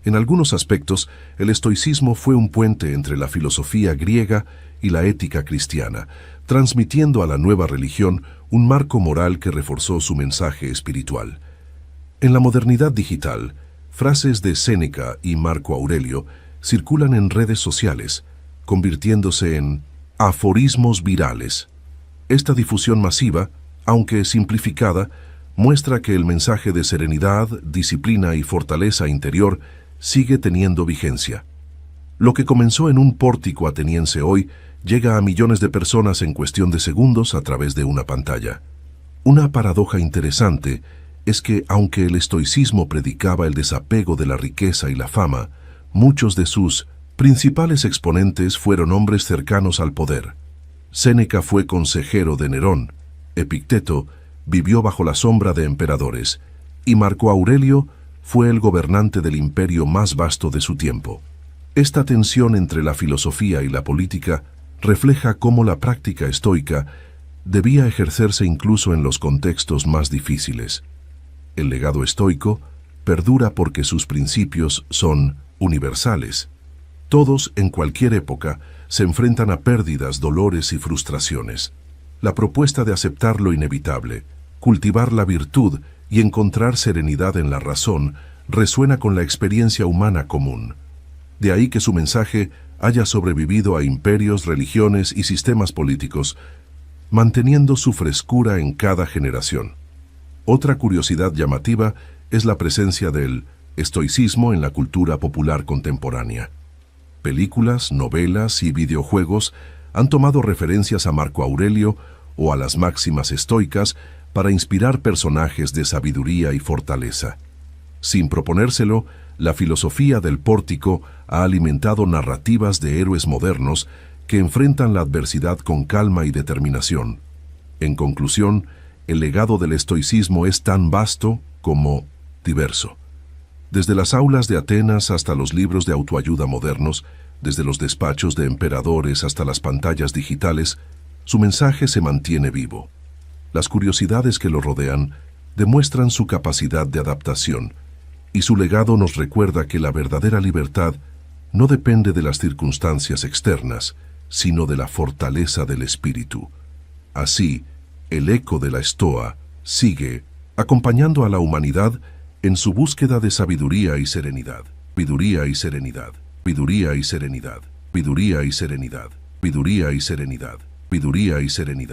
En algunos aspectos, el estoicismo fue un puente entre la filosofía griega y la ética cristiana, transmitiendo a la nueva religión un marco moral que reforzó su mensaje espiritual. En la modernidad digital, frases de Séneca y Marco Aurelio circulan en redes sociales, convirtiéndose en aforismos virales. Esta difusión masiva, aunque simplificada, muestra que el mensaje de serenidad, disciplina y fortaleza interior sigue teniendo vigencia. Lo que comenzó en un pórtico ateniense hoy llega a millones de personas en cuestión de segundos a través de una pantalla. Una paradoja interesante es que, aunque el estoicismo predicaba el desapego de la riqueza y la fama, muchos de sus principales exponentes fueron hombres cercanos al poder. Séneca fue consejero de Nerón, Epicteto vivió bajo la sombra de emperadores, y Marco Aurelio fue el gobernante del imperio más vasto de su tiempo. Esta tensión entre la filosofía y la política refleja cómo la práctica estoica debía ejercerse incluso en los contextos más difíciles. El legado estoico perdura porque sus principios son universales. Todos, en cualquier época, se enfrentan a pérdidas, dolores y frustraciones. La propuesta de aceptar lo inevitable, cultivar la virtud y encontrar serenidad en la razón resuena con la experiencia humana común. De ahí que su mensaje haya sobrevivido a imperios, religiones y sistemas políticos, manteniendo su frescura en cada generación. Otra curiosidad llamativa es la presencia del estoicismo en la cultura popular contemporánea. Películas, novelas y videojuegos han tomado referencias a Marco Aurelio o a las máximas estoicas para inspirar personajes de sabiduría y fortaleza. Sin proponérselo, la filosofía del pórtico ha alimentado narrativas de héroes modernos que enfrentan la adversidad con calma y determinación. En conclusión, el legado del estoicismo es tan vasto como diverso. Desde las aulas de Atenas hasta los libros de autoayuda modernos, desde los despachos de emperadores hasta las pantallas digitales, su mensaje se mantiene vivo. Las curiosidades que lo rodean demuestran su capacidad de adaptación, y su legado nos recuerda que la verdadera libertad no depende de las circunstancias externas, sino de la fortaleza del espíritu. Así, el eco de la Estoa sigue acompañando a la humanidad en su búsqueda de sabiduría y serenidad. Sabiduría y serenidad. Sabiduría y serenidad. Sabiduría y serenidad. Sabiduría y serenidad. Sabiduría y serenidad.